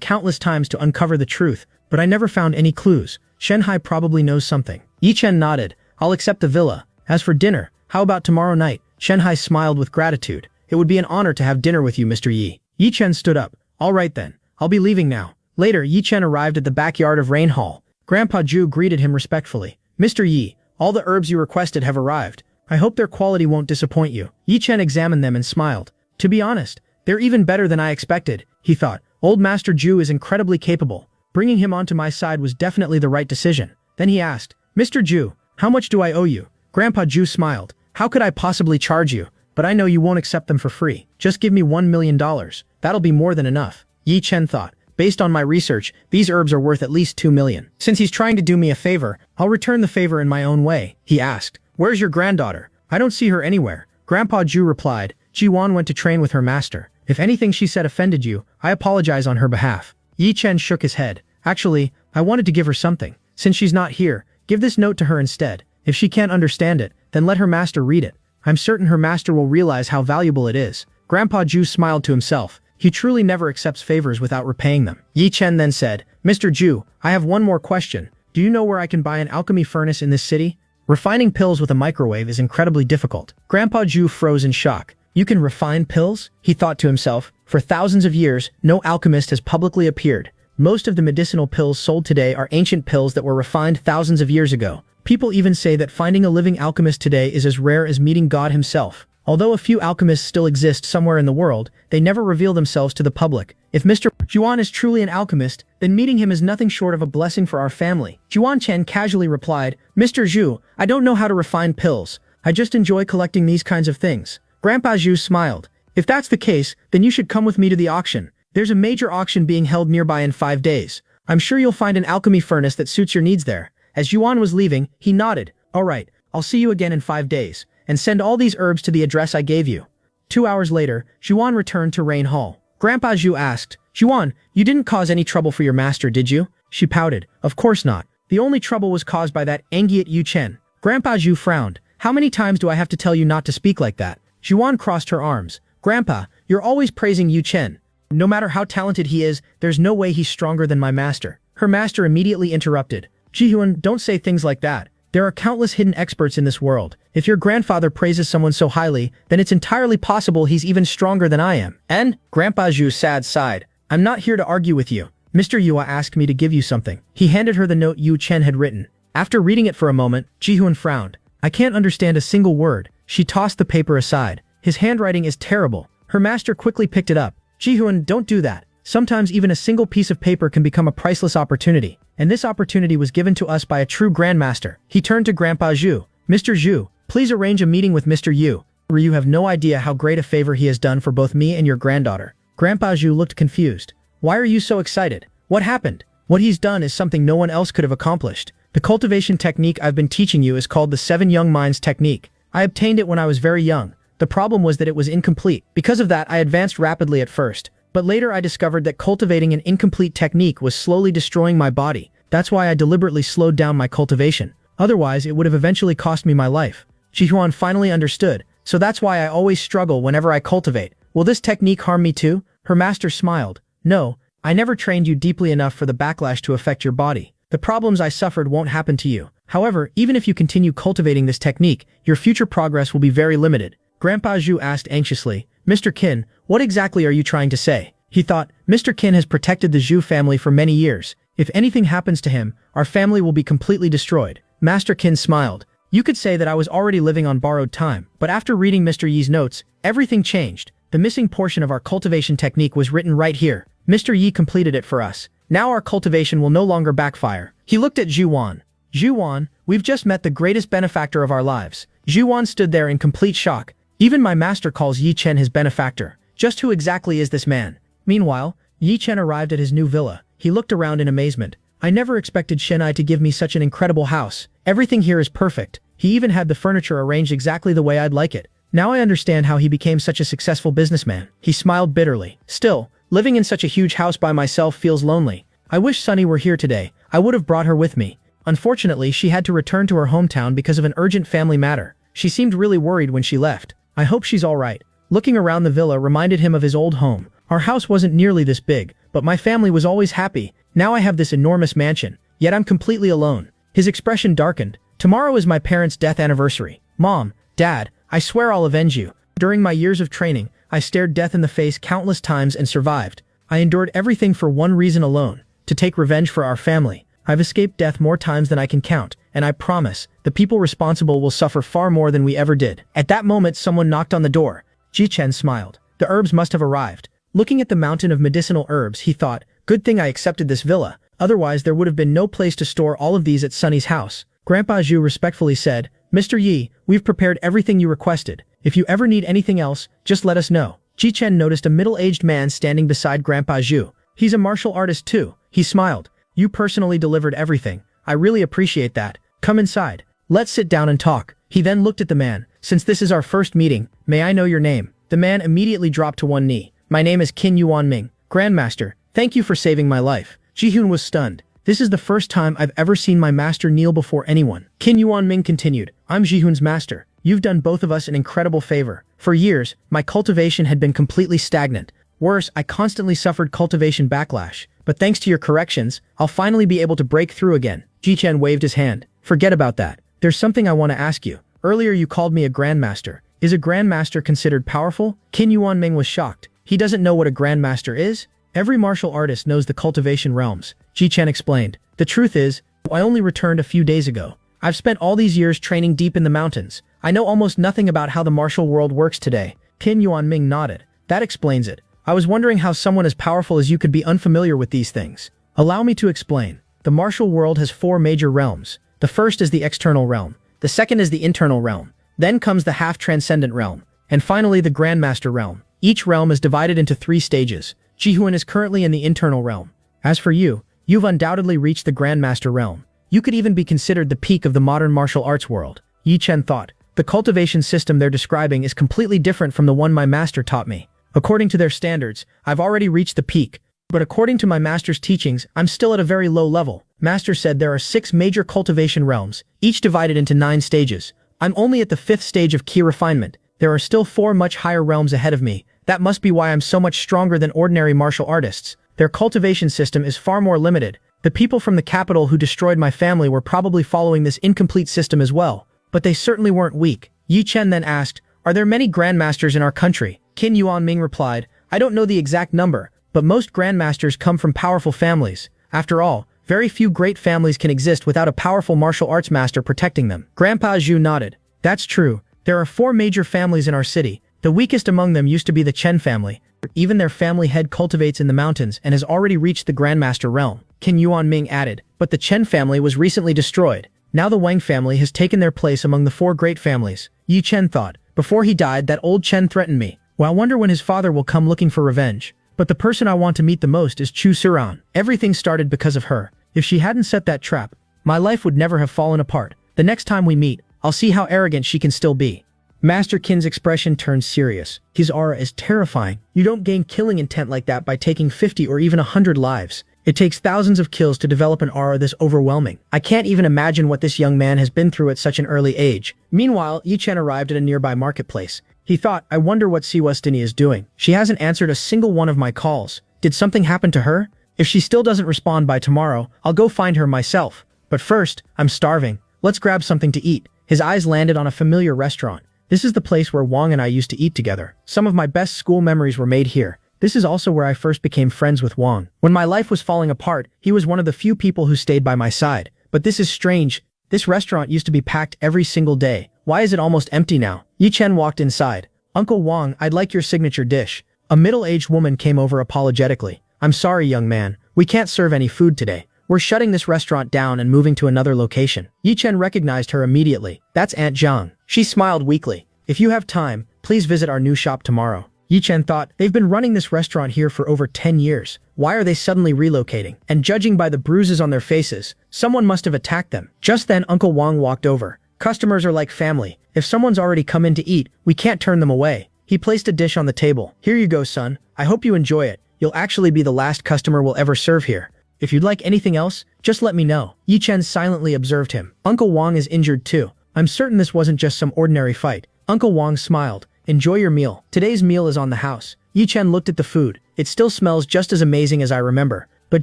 countless times to uncover the truth, but I never found any clues. Shenhai probably knows something. Yi Chen nodded. I'll accept the villa. As for dinner, how about tomorrow night? Shenhai smiled with gratitude. It would be an honor to have dinner with you, Mr. Yi. Yi Chen stood up. All right then. I'll be leaving now. Later, Yi Chen arrived at the backyard of Rain Hall. Grandpa Ju greeted him respectfully. Mr. Yi, all the herbs you requested have arrived. I hope their quality won't disappoint you. Yi Chen examined them and smiled. To be honest, they're even better than I expected, he thought. Old Master Ju is incredibly capable. Bringing him onto my side was definitely the right decision. Then he asked, Mr. Ju, how much do I owe you? Grandpa Ju smiled. How could I possibly charge you? but I know you won't accept them for free. Just give me $1 million. That'll be more than enough. Yi Chen thought. Based on my research, these herbs are worth at least 2 million. Since he's trying to do me a favor, I'll return the favor in my own way. He asked, "Where's your granddaughter? I don't see her anywhere." Grandpa Ju replied, "Ji-wan went to train with her master. If anything she said offended you, I apologize on her behalf." Yi Chen shook his head. "Actually, I wanted to give her something. Since she's not here, give this note to her instead. If she can't understand it, then let her master read it. I'm certain her master will realize how valuable it is." Grandpa Ju smiled to himself. He truly never accepts favors without repaying them. Yi Chen then said, "Mr. Ju, I have one more question. Do you know where I can buy an alchemy furnace in this city? Refining pills with a microwave is incredibly difficult." Grandpa Ju froze in shock. "You can refine pills?" He thought to himself. For thousands of years, no alchemist has publicly appeared. Most of the medicinal pills sold today are ancient pills that were refined thousands of years ago. People even say that finding a living alchemist today is as rare as meeting God himself. Although a few alchemists still exist somewhere in the world, they never reveal themselves to the public. If Mr. Juan is truly an alchemist, then meeting him is nothing short of a blessing for our family. Juan Chen casually replied, "Mr. Zhu, I don't know how to refine pills. I just enjoy collecting these kinds of things." Grandpa Zhu smiled. "If that's the case, then you should come with me to the auction. There's a major auction being held nearby in 5 days. I'm sure you'll find an alchemy furnace that suits your needs there." As Juan was leaving, he nodded. "All right, I'll see you again in 5 days. And send all these herbs to the address I gave you." 2 hours later, Juan returned to Rain Hall. Grandpa Zhu asked, "Juan, you didn't cause any trouble for your master, did you?" She pouted. "Of course not. The only trouble was caused by that Angiat Yu Chen." Grandpa Zhu frowned. "How many times do I have to tell you not to speak like that?" Juan crossed her arms. "Grandpa, you're always praising Yu Chen. No matter how talented he is, there's no way he's stronger than my master." Her master immediately interrupted. "Jihuan, don't say things like that. There are countless hidden experts in this world. If your grandfather praises someone so highly, then it's entirely possible he's even stronger than I am." And Grandpa Zhu sad sighed. "I'm not here to argue with you. Mr. Yua asked me to give you something." He handed her the note Yu Chen had written. After reading it for a moment, Jihuan frowned. "I can't understand a single word." She tossed the paper aside. "His handwriting is terrible." Her master quickly picked it up. "Jihuan, don't do that. Sometimes even a single piece of paper can become a priceless opportunity. And this opportunity was given to us by a true grandmaster." He turned to Grandpa Zhu. "Mr. Zhu, please arrange a meeting with Mr. Yu. You have no idea how great a favor he has done for both me and your granddaughter." Grandpa Zhu looked confused. "Why are you so excited? What happened?" "What he's done is something no one else could have accomplished. The cultivation technique I've been teaching you is called the 7 Young Minds technique. I obtained it when I was very young. The problem was that it was incomplete. Because of that, I advanced rapidly at first. But later I discovered that cultivating an incomplete technique was slowly destroying my body. That's why I deliberately slowed down my cultivation. Otherwise, it would have eventually cost me my life." Jihuan finally understood. "So that's why I always struggle whenever I cultivate. Will this technique harm me too?" Her master smiled. "No, I never trained you deeply enough for the backlash to affect your body. The problems I suffered won't happen to you. However, even if you continue cultivating this technique, your future progress will be very limited." Grandpa Zhu asked anxiously, "Mr. Qin, what exactly are you trying to say?" He thought, "Mr. Qin has protected the Zhu family for many years. If anything happens to him, our family will be completely destroyed." Master Qin smiled. "You could say that I was already living on borrowed time, but after reading Mr. Yi's notes, everything changed. The missing portion of our cultivation technique was written right here. Mr. Yi completed it for us. Now our cultivation will no longer backfire." He looked at Juwan. "Juwan, we've just met the greatest benefactor of our lives." Juwan stood there in complete shock. Even my master calls Yi Chen his benefactor. Just who exactly is this man? Meanwhile, Yi Chen arrived at his new villa. He looked around in amazement. "I never expected Shenai to give me such an incredible house. Everything here is perfect. He even had the furniture arranged exactly the way I'd like it. Now I understand how he became such a successful businessman." He smiled bitterly. "Still, living in such a huge house by myself feels lonely. I wish Sunny were here today. I would have brought her with me. Unfortunately, she had to return to her hometown because of an urgent family matter. She seemed really worried when she left. I hope she's all right." Looking around the villa reminded him of his old home. "Our house wasn't nearly this big, but my family was always happy. Now I have this enormous mansion, yet I'm completely alone." His expression darkened. "Tomorrow is my parents' death anniversary. Mom, Dad, I swear I'll avenge you. During my years of training, I stared death in the face countless times and survived. I endured everything for one reason alone, to take revenge for our family. I've escaped death more times than I can count, and I promise, the people responsible will suffer far more than we ever did." At that moment, someone knocked on the door. Ji Chen smiled. The herbs must have arrived. Looking at the mountain of medicinal herbs, he thought, "Good thing I accepted this villa. Otherwise, there would have been no place to store all of these at Sunny's house." Grandpa Zhu respectfully said, "Mr. Yi, we've prepared everything you requested. If you ever need anything else, just let us know. Ji-chen noticed a middle-aged man standing beside Grandpa Zhu. He's a martial artist too. He smiled. You personally delivered everything. I really appreciate that. Come inside. Let's sit down and talk. He then looked at the man. Since this is our first meeting, may I know your name? The man immediately dropped to one knee. My name is Qin Yuanming, Grandmaster. Thank you for saving my life. Ji-hoon was stunned. This is the first time I've ever seen my master kneel before anyone. Qin Yuanming continued. I'm Ji-hoon's master. You've done both of us an incredible favor. For years, my cultivation had been completely stagnant. Worse, I constantly suffered cultivation backlash. But thanks to your corrections, I'll finally be able to break through again. Ji-chen waved his hand. Forget about that. There's something I want to ask you. Earlier you called me a grandmaster. Is a grandmaster considered powerful? Qin Yuanming was shocked. He doesn't know what a grandmaster is? Every martial artist knows the cultivation realms, Ji-chen explained. The truth is, I only returned a few days ago. I've spent all these years training deep in the mountains. I know almost nothing about how the martial world works today. Qin Yuanming nodded. That explains it. I was wondering how someone as powerful as you could be unfamiliar with these things. Allow me to explain. The martial world has 4 major realms. The first is the external realm. The second is the internal realm. Then comes the half-transcendent realm. And finally the Grandmaster realm. Each realm is divided into 3 stages. Ji-hoon is currently in the internal realm. As for you, you've undoubtedly reached the Grandmaster realm. You could even be considered the peak of the modern martial arts world. Yi-chen thought. The cultivation system they're describing is completely different from the one my master taught me. According to their standards, I've already reached the peak. But according to my master's teachings, I'm still at a very low level. Master said there are 6 major cultivation realms, each divided into 9 stages. I'm only at the 5th stage of key refinement. There are still 4 much higher realms ahead of me. That must be why I'm so much stronger than ordinary martial artists. Their cultivation system is far more limited. The people from the capital who destroyed my family were probably following this incomplete system as well. But they certainly weren't weak. Yi-chen then asked, are there many grandmasters in our country? Qin Yuanming replied, I don't know the exact number, but most grandmasters come from powerful families. After all, very few great families can exist without a powerful martial arts master protecting them. Grandpa Zhu nodded. That's true. There are 4 major families in our city. The weakest among them used to be the Chen family. Even their family head cultivates in the mountains and has already reached the Grandmaster realm. Qin Yuanming added, but the Chen family was recently destroyed. Now the Wang family has taken their place among the 4 great families. Yi-chen thought. Before he died, that old Chen threatened me. Well, I wonder when his father will come looking for revenge. But the person I want to meet the most is Chu Suran. Everything started because of her. If she hadn't set that trap, my life would never have fallen apart. The next time we meet, I'll see how arrogant she can still be. Master Qin's expression turned serious. His aura is terrifying. You don't gain killing intent like that by taking 50 or even 100 lives. It takes thousands of kills to develop an aura this overwhelming. I can't even imagine what this young man has been through at such an early age. Meanwhile, Yi-chen arrived at a nearby marketplace. He thought, I wonder what Siwestini is doing. She hasn't answered a single one of my calls. Did something happen to her? If she still doesn't respond by tomorrow, I'll go find her myself. But first, I'm starving. Let's grab something to eat. His eyes landed on a familiar restaurant. This is the place where Wang and I used to eat together. Some of my best school memories were made here. This is also where I first became friends with Wang. When my life was falling apart, he was one of the few people who stayed by my side. But this is strange. This restaurant used to be packed every single day. Why is it almost empty now? Yi-chen walked inside. Uncle Wang, I'd like your signature dish. A middle-aged woman came over apologetically. I'm sorry, young man. We can't serve any food today. We're shutting this restaurant down and moving to another location. Yi-chen recognized her immediately. That's Aunt Zhang. She smiled weakly. If you have time, please visit our new shop tomorrow. Yi-chen thought, they've been running this restaurant here for over 10 years. Why are they suddenly relocating? And judging by the bruises on their faces, someone must have attacked them. Just then, Uncle Wang walked over. Customers are like family. If someone's already come in to eat, we can't turn them away. He placed a dish on the table. Here you go, son. I hope you enjoy it. You'll actually be the last customer we'll ever serve here. If you'd like anything else, just let me know. Yi-chen silently observed him. Uncle Wang is injured too. I'm certain this wasn't just some ordinary fight. Uncle Wang smiled. Enjoy your meal. Today's meal is on the house. Yi-chen looked at the food. It still smells just as amazing as I remember. But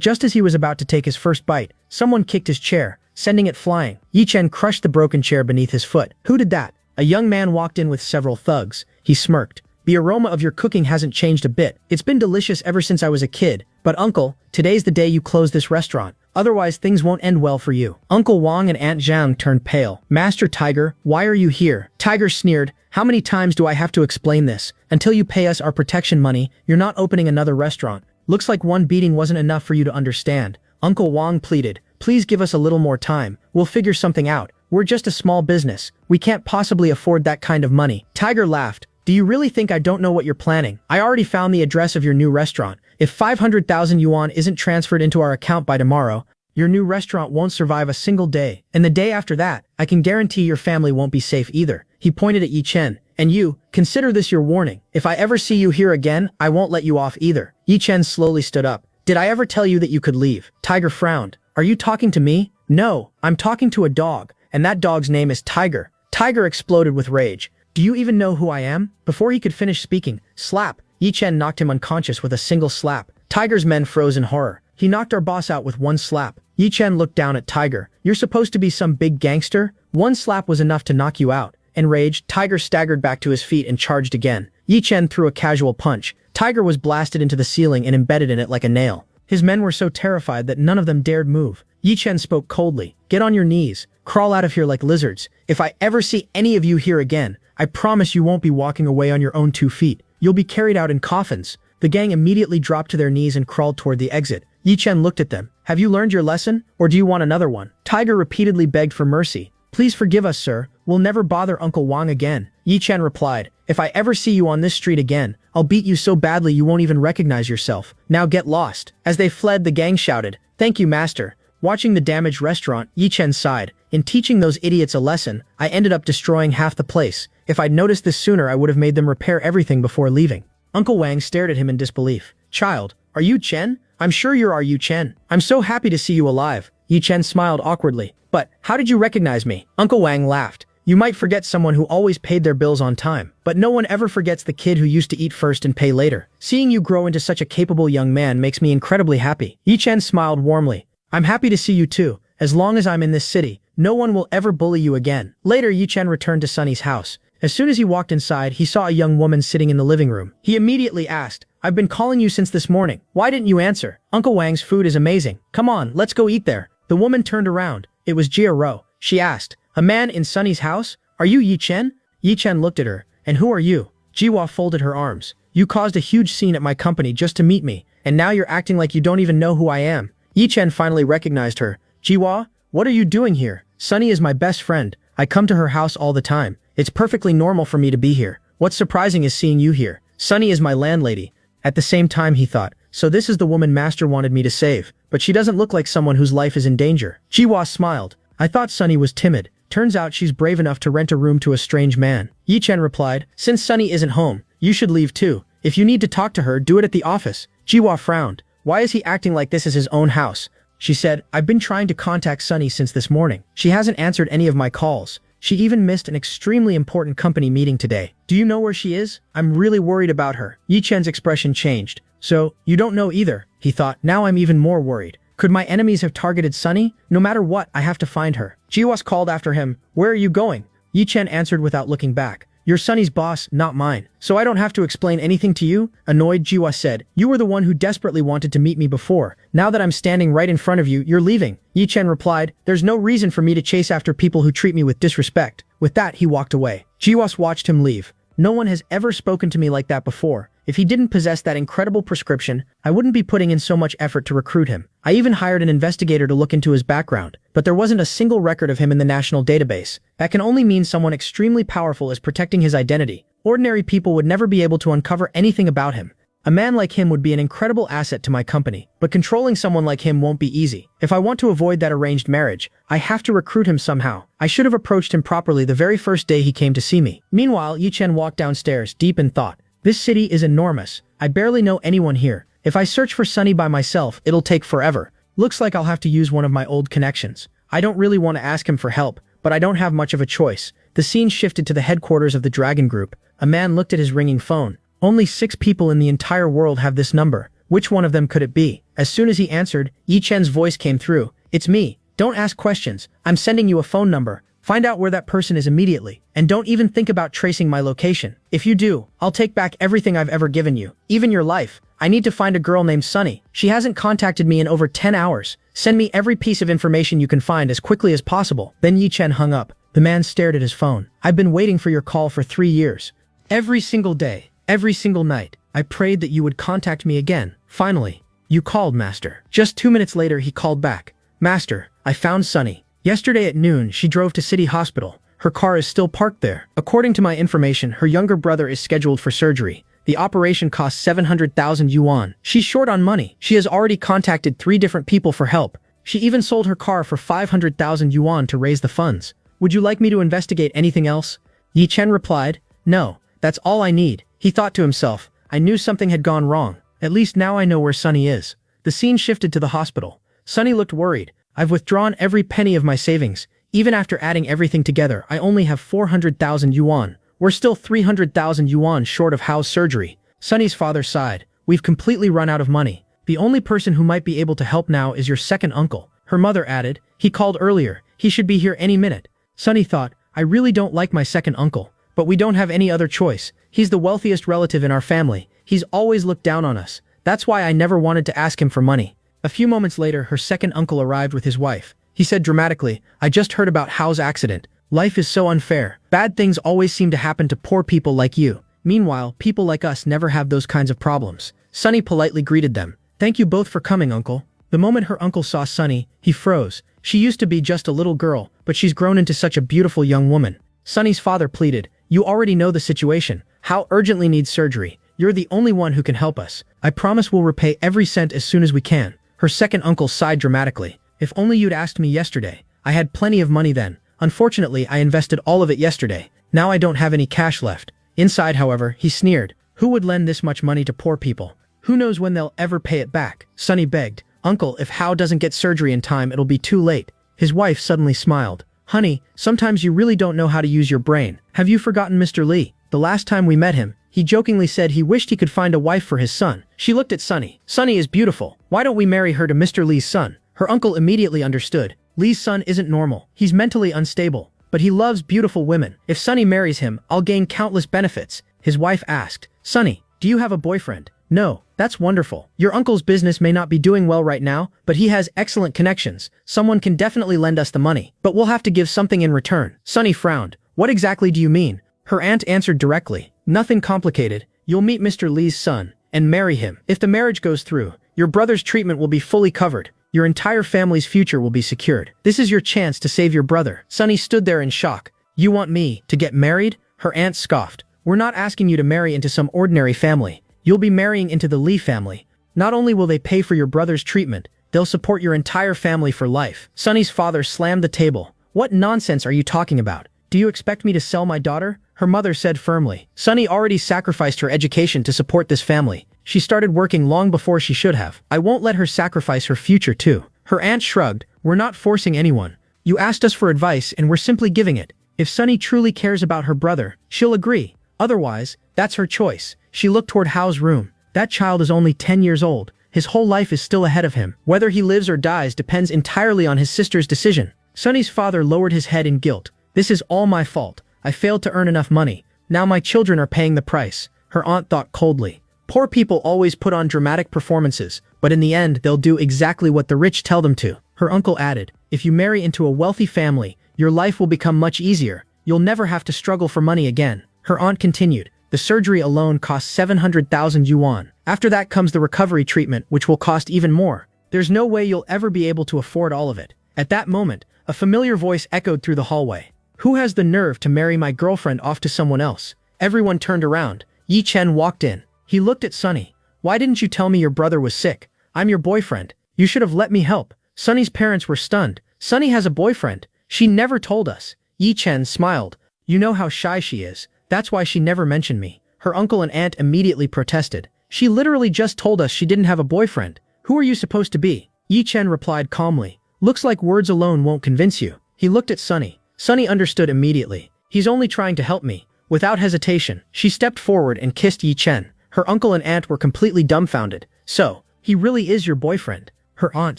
just as he was about to take his first bite, someone kicked his chair, sending it flying. Yi-chen crushed the broken chair beneath his foot. Who did that? A young man walked in with several thugs. He smirked. The aroma of your cooking hasn't changed a bit. It's been delicious ever since I was a kid. But uncle, today's the day you close this restaurant. Otherwise things won't end well for you. Uncle Wang and Aunt Zhang turned pale. Master Tiger, why are you here? Tiger sneered. How many times do I have to explain this? Until you pay us our protection money, you're not opening another restaurant. Looks like one beating wasn't enough for you to understand. Uncle Wang pleaded. Please give us a little more time. We'll figure something out. We're just a small business. We can't possibly afford that kind of money. Tiger laughed. Do you really think I don't know what you're planning? I already found the address of your new restaurant. If 500,000 yuan isn't transferred into our account by tomorrow, your new restaurant won't survive a single day. And the day after that, I can guarantee your family won't be safe either. He pointed at Yi Chen. And you, consider this your warning. If I ever see you here again, I won't let you off either. Yi Chen slowly stood up. Did I ever tell you that you could leave? Tiger frowned. Are you talking to me? No, I'm talking to a dog, and that dog's name is Tiger. Tiger exploded with rage. Do you even know who I am? Before he could finish speaking, slap. Yi Chen knocked him unconscious with a single slap. Tiger's men froze in horror. He knocked our boss out with one slap. Yi Chen looked down at Tiger. You're supposed to be some big gangster? One slap was enough to knock you out. Enraged, Tiger staggered back to his feet and charged again. Yi Chen threw a casual punch. Tiger was blasted into the ceiling and embedded in it like a nail. His men were so terrified that none of them dared move. Yi Chen spoke coldly. Get on your knees. Crawl out of here like lizards. If I ever see any of you here again, I promise you won't be walking away on your own 2 feet. You'll be carried out in coffins. The gang immediately dropped to their knees and crawled toward the exit. Yi Chen looked at them. Have you learned your lesson, or do you want another one? Tiger repeatedly begged for mercy. Please forgive us, sir. We'll never bother Uncle Wang again. Yi Chen replied. If I ever see you on this street again, I'll beat you so badly you won't even recognize yourself. Now get lost. As they fled, the gang shouted, Thank you, master. Watching the damaged restaurant, Yi Chen sighed. In teaching those idiots a lesson, I ended up destroying half the place. If I'd noticed this sooner, I would have made them repair everything before leaving. Uncle Wang stared at him in disbelief. Child, are you Chen? I'm sure are you Chen? I'm so happy to see you alive. Yi Chen smiled awkwardly. But how did you recognize me? Uncle Wang laughed. You might forget someone who always paid their bills on time, but no one ever forgets the kid who used to eat first and pay later. Seeing you grow into such a capable young man makes me incredibly happy. Yi Chen smiled warmly. I'm happy to see you too. As long as I'm in this city, no one will ever bully you again. Later, Yi Chen returned to Sunny's house. As soon as he walked inside, he saw a young woman sitting in the living room. He immediately asked, I've been calling you since this morning. Why didn't you answer? Uncle Wang's food is amazing. Come on, let's go eat there. The woman turned around. It was Jia Ro. She asked, a man in Sunny's house? Are you Yi Chen? Yi Chen looked at her. And who are you? Jiwa folded her arms. You caused a huge scene at my company just to meet me, and now you're acting like you don't even know who I am. Yi Chen finally recognized her. Jiwa, what are you doing here? Sunny is my best friend. I come to her house all the time. It's perfectly normal for me to be here. What's surprising is seeing you here. Sunny is my landlady. At the same time, he thought, so this is the woman Master wanted me to save, but she doesn't look like someone whose life is in danger. Jiwa smiled. I thought Sunny was timid. Turns out she's brave enough to rent a room to a strange man. Yi Chen replied, since Sunny isn't home, you should leave too. If you need to talk to her, do it at the office. Jiwa frowned. Why is he acting like this is his own house? She said, I've been trying to contact Sunny since this morning. She hasn't answered any of my calls. She even missed an extremely important company meeting today. Do you know where she is? I'm really worried about her. Yi Chen's expression changed. So, you don't know either, he thought. Now I'm even more worried. Could my enemies have targeted Sunny? No matter what, I have to find her. Jiwas called after him. Where are you going? Yi Chen answered without looking back. You're Sunny's boss, not mine. So I don't have to explain anything to you? Annoyed, Jiwa said. You were the one who desperately wanted to meet me before. Now that I'm standing right in front of you, you're leaving. Yi Chen replied, there's no reason for me to chase after people who treat me with disrespect. With that, he walked away. Jiwas watched him leave. No one has ever spoken to me like that before. If he didn't possess that incredible prescription, I wouldn't be putting in so much effort to recruit him. I even hired an investigator to look into his background, but there wasn't a single record of him in the national database. That can only mean someone extremely powerful is protecting his identity. Ordinary people would never be able to uncover anything about him. A man like him would be an incredible asset to my company, but controlling someone like him won't be easy. If I want to avoid that arranged marriage, I have to recruit him somehow. I should have approached him properly the very first day he came to see me. Meanwhile, Yi Chen walked downstairs, deep in thought. This city is enormous. I barely know anyone here. If I search for Sunny by myself, it'll take forever. Looks like I'll have to use one of my old connections. I don't really want to ask him for help, but I don't have much of a choice. The scene shifted to the headquarters of the Dragon Group. A man looked at his ringing phone. Only 6 people in the entire world have this number. Which one of them could it be? As soon as he answered, Yi Chen's voice came through. It's me. Don't ask questions. I'm sending you a phone number. Find out where that person is immediately. And don't even think about tracing my location. If you do, I'll take back everything I've ever given you. Even your life. I need to find a girl named Sunny. She hasn't contacted me in over 10 hours. Send me every piece of information you can find as quickly as possible. Then Yi Chen hung up. The man stared at his phone. I've been waiting for your call for 3 years. Every single day. Every single night, I prayed that you would contact me again. Finally, you called, Master. Just 2 minutes later, he called back. Master, I found Sunny. Yesterday at noon, she drove to City Hospital. Her car is still parked there. According to my information, her younger brother is scheduled for surgery. The operation costs 700,000 yuan. She's short on money. She has already contacted 3 different people for help. She even sold her car for 500,000 yuan to raise the funds. Would you like me to investigate anything else? Yi Chen replied, no, that's all I need. He thought to himself, I knew something had gone wrong. At least now I know where Sunny is. The scene shifted to the hospital. Sunny looked worried. I've withdrawn every penny of my savings. Even after adding everything together, I only have 400,000 yuan. We're still 300,000 yuan short of Hao's surgery. Sunny's father sighed. We've completely run out of money. The only person who might be able to help now is your second uncle. Her mother added, he called earlier. He should be here any minute. Sunny thought, I really don't like my second uncle, but we don't have any other choice. He's the wealthiest relative in our family. He's always looked down on us. That's why I never wanted to ask him for money. A few moments later, her second uncle arrived with his wife. He said dramatically, I just heard about Hao's accident. Life is so unfair. Bad things always seem to happen to poor people like you. Meanwhile, people like us never have those kinds of problems. Sunny politely greeted them. Thank you both for coming, uncle. The moment her uncle saw Sunny, he froze. She used to be just a little girl, but she's grown into such a beautiful young woman. Sunny's father pleaded, you already know the situation. Hao urgently needs surgery. You're the only one who can help us. I promise we'll repay every cent as soon as we can. Her second uncle sighed dramatically. If only you'd asked me yesterday. I had plenty of money then. Unfortunately, I invested all of it yesterday. Now I don't have any cash left. Inside, however, he sneered. Who would lend this much money to poor people? Who knows when they'll ever pay it back? Sunny begged. Uncle, if Hao doesn't get surgery in time, it'll be too late. His wife suddenly smiled. Honey, sometimes you really don't know how to use your brain. Have you forgotten Mr. Li? The last time we met him, he jokingly said he wished he could find a wife for his son. She looked at Sunny. Sunny is beautiful. Why don't we marry her to Mr. Li's son? Her uncle immediately understood. Li's son isn't normal. He's mentally unstable, but he loves beautiful women. If Sunny marries him, I'll gain countless benefits. His wife asked, Sunny, do you have a boyfriend? No, that's wonderful. Your uncle's business may not be doing well right now, but he has excellent connections. Someone can definitely lend us the money, but we'll have to give something in return. Sunny frowned. What exactly do you mean? Her aunt answered directly. Nothing complicated. You'll meet Mr. Li's son and marry him. If the marriage goes through, your brother's treatment will be fully covered. Your entire family's future will be secured. This is your chance to save your brother. Sunny stood there in shock. You want me to get married? Her aunt scoffed. We're not asking you to marry into some ordinary family. You'll be marrying into the Li family. Not only will they pay for your brother's treatment, they'll support your entire family for life. Sunny's father slammed the table. What nonsense are you talking about? Do you expect me to sell my daughter? Her mother said firmly. Sunny already sacrificed her education to support this family. She started working long before she should have. I won't let her sacrifice her future too. Her aunt shrugged. We're not forcing anyone. You asked us for advice and we're simply giving it. If Sunny truly cares about her brother, she'll agree. Otherwise, that's her choice. She looked toward Hao's room. That child is only 10 years old. His whole life is still ahead of him. Whether he lives or dies depends entirely on his sister's decision. Sunny's father lowered his head in guilt. This is all my fault. I failed to earn enough money. Now my children are paying the price. Her aunt thought coldly. Poor people always put on dramatic performances, but in the end, they'll do exactly what the rich tell them to. Her uncle added, if you marry into a wealthy family, your life will become much easier. You'll never have to struggle for money again. Her aunt continued, the surgery alone costs 700,000 yuan. After that comes the recovery treatment, which will cost even more. There's no way you'll ever be able to afford all of it. At that moment, a familiar voice echoed through the hallway. Who has the nerve to marry my girlfriend off to someone else? Everyone turned around. Yi Chen walked in. He looked at Sunny. Why didn't you tell me your brother was sick? I'm your boyfriend. You should have let me help. Sunny's parents were stunned. Sunny has a boyfriend. She never told us. Yi Chen smiled. You know how shy she is. That's why she never mentioned me. Her uncle and aunt immediately protested. She literally just told us she didn't have a boyfriend. Who are you supposed to be? Yi Chen replied calmly. Looks like words alone won't convince you. He looked at Sunny. Sunny understood immediately. He's only trying to help me. Without hesitation, she stepped forward and kissed Yi Chen. Her uncle and aunt were completely dumbfounded. So, he really is your boyfriend? Her aunt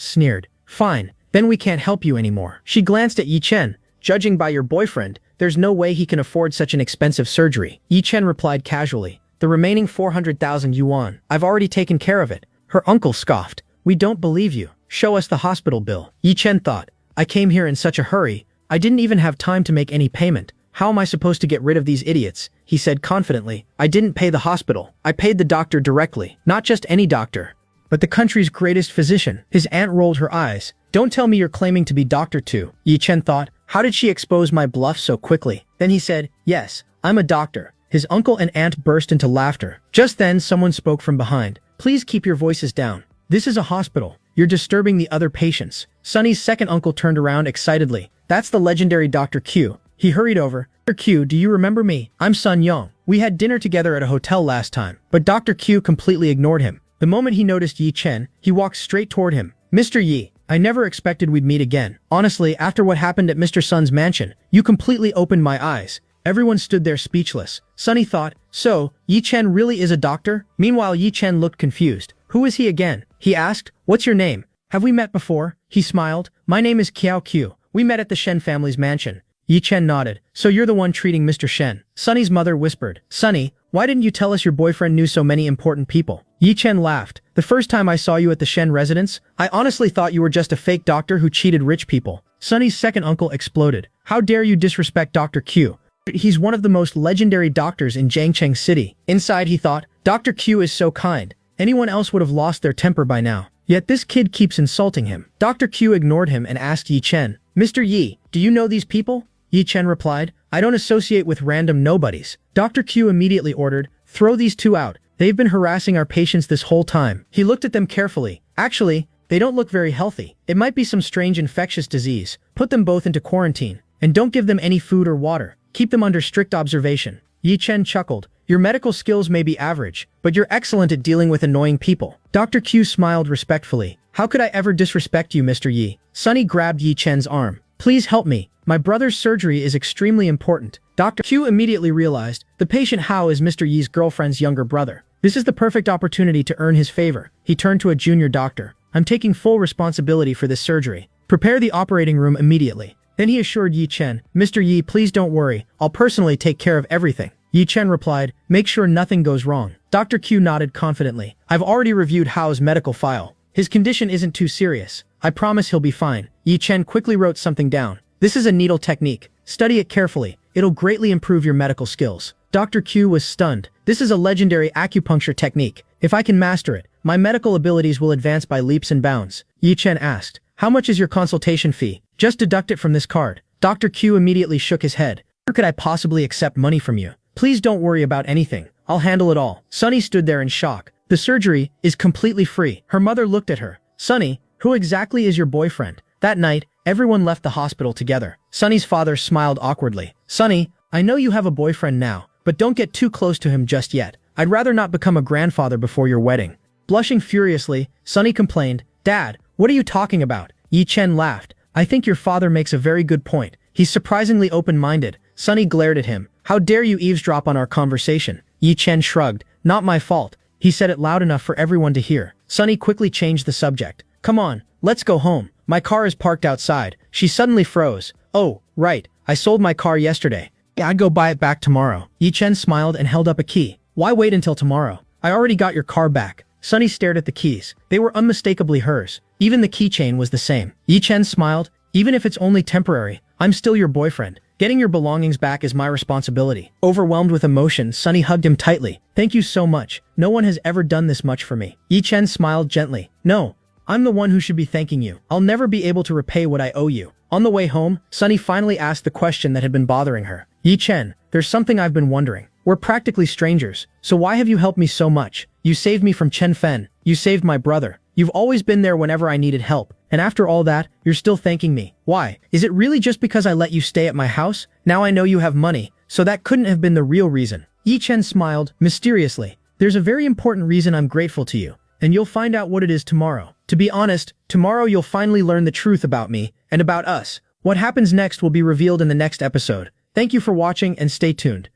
sneered. Fine, then we can't help you anymore. She glanced at Yi Chen. Judging by your boyfriend, there's no way he can afford such an expensive surgery. Yi Chen replied casually. The remaining 400,000 yuan. I've already taken care of it. Her uncle scoffed. We don't believe you. Show us the hospital bill. Yi Chen thought. I came here in such a hurry. I didn't even have time to make any payment. How am I supposed to get rid of these idiots? He said confidently. I didn't pay the hospital. I paid the doctor directly. Not just any doctor, but the country's greatest physician. His aunt rolled her eyes. Don't tell me you're claiming to be Dr. Tu. Yi Chen thought, how did she expose my bluff so quickly? Then he said, yes, I'm a doctor. His uncle and aunt burst into laughter. Just then, someone spoke from behind. Please keep your voices down. This is a hospital. You're disturbing the other patients. Sunny's second uncle turned around excitedly. That's the legendary Dr. Q. He hurried over. Dr. Q, do you remember me? I'm Sun Yong. We had dinner together at a hotel last time. But Dr. Q completely ignored him. The moment he noticed Yi Chen, he walked straight toward him. Mr. Yi, I never expected we'd meet again. Honestly, after what happened at Mr. Sun's mansion, you completely opened my eyes. Everyone stood there speechless. Sunny thought, so, Yi Chen really is a doctor? Meanwhile, Yi Chen looked confused. Who is he again? He asked, what's your name? Have we met before? He smiled. My name is Kiao Q. We met at the Shen family's mansion. Yi Chen nodded. So you're the one treating Mr. Shen. Sunny's mother whispered. Sunny, why didn't you tell us your boyfriend knew so many important people? Yi Chen laughed. The first time I saw you at the Shen residence, I honestly thought you were just a fake doctor who cheated rich people. Sunny's second uncle exploded. How dare you disrespect Dr. Q? He's one of the most legendary doctors in Jiangcheng City. Inside he thought, Dr. Q is so kind. Anyone else would have lost their temper by now. Yet this kid keeps insulting him. Dr. Q ignored him and asked Yi Chen, Mr. Yi, do you know these people? Yi Chen replied, I don't associate with random nobodies. Dr. Q immediately ordered, throw these two out. They've been harassing our patients this whole time. He looked at them carefully. Actually, they don't look very healthy. It might be some strange infectious disease. Put them both into quarantine. And don't give them any food or water. Keep them under strict observation. Yi Chen chuckled. Your medical skills may be average, but you're excellent at dealing with annoying people. Dr. Q smiled respectfully. How could I ever disrespect you, Mr. Yi? Sunny grabbed Yi Chen's arm. Please help me. My brother's surgery is extremely important. Dr. Q immediately realized the patient Hao is Mr. Yi's girlfriend's younger brother. This is the perfect opportunity to earn his favor. He turned to a junior doctor. I'm taking full responsibility for this surgery. Prepare the operating room immediately. Then he assured Yi Chen, Mr. Yi, please don't worry. I'll personally take care of everything. Yi Chen replied, make sure nothing goes wrong. Dr. Q nodded confidently. I've already reviewed Hao's medical file. His condition isn't too serious. I promise he'll be fine. Yi Chen quickly wrote something down. This is a needle technique. Study it carefully. It'll greatly improve your medical skills. Dr. Q was stunned. This is a legendary acupuncture technique. If I can master it, my medical abilities will advance by leaps and bounds. Yi Chen asked, how much is your consultation fee? Just deduct it from this card. Dr. Q immediately shook his head. How could I possibly accept money from you? Please don't worry about anything. I'll handle it all. Sunny stood there in shock. The surgery is completely free. Her mother looked at her. Sunny, who exactly is your boyfriend? That night, everyone left the hospital together. Sunny's father smiled awkwardly. Sunny, I know you have a boyfriend now, but don't get too close to him just yet. I'd rather not become a grandfather before your wedding. Blushing furiously, Sunny complained, Dad, what are you talking about? Yi Chen laughed. I think your father makes a very good point. He's surprisingly open-minded. Sunny glared at him. How dare you eavesdrop on our conversation? Yi Chen shrugged. Not my fault. He said it loud enough for everyone to hear. Sunny quickly changed the subject. Come on, let's go home. My car is parked outside. She suddenly froze. Oh, right. I sold my car yesterday. I'd go buy it back tomorrow. Yi Chen smiled and held up a key. Why wait until tomorrow? I already got your car back. Sunny stared at the keys. They were unmistakably hers. Even the keychain was the same. Yi Chen smiled. Even if it's only temporary, I'm still your boyfriend. Getting your belongings back is my responsibility. Overwhelmed with emotion, Sunny hugged him tightly. Thank you so much. No one has ever done this much for me. Yi Chen smiled gently. No, I'm the one who should be thanking you. I'll never be able to repay what I owe you. On the way home, Sunny finally asked the question that had been bothering her. Yi Chen, there's something I've been wondering. We're practically strangers, so why have you helped me so much? You saved me from Chen Fen. You saved my brother. You've always been there whenever I needed help. And after all that, you're still thanking me. Why? Is it really just because I let you stay at my house? Now I know you have money, so that couldn't have been the real reason. Yi Chen smiled, mysteriously. There's a very important reason I'm grateful to you, and you'll find out what it is tomorrow. To be honest, tomorrow you'll finally learn the truth about me, and about us. What happens next will be revealed in the next episode. Thank you for watching and stay tuned.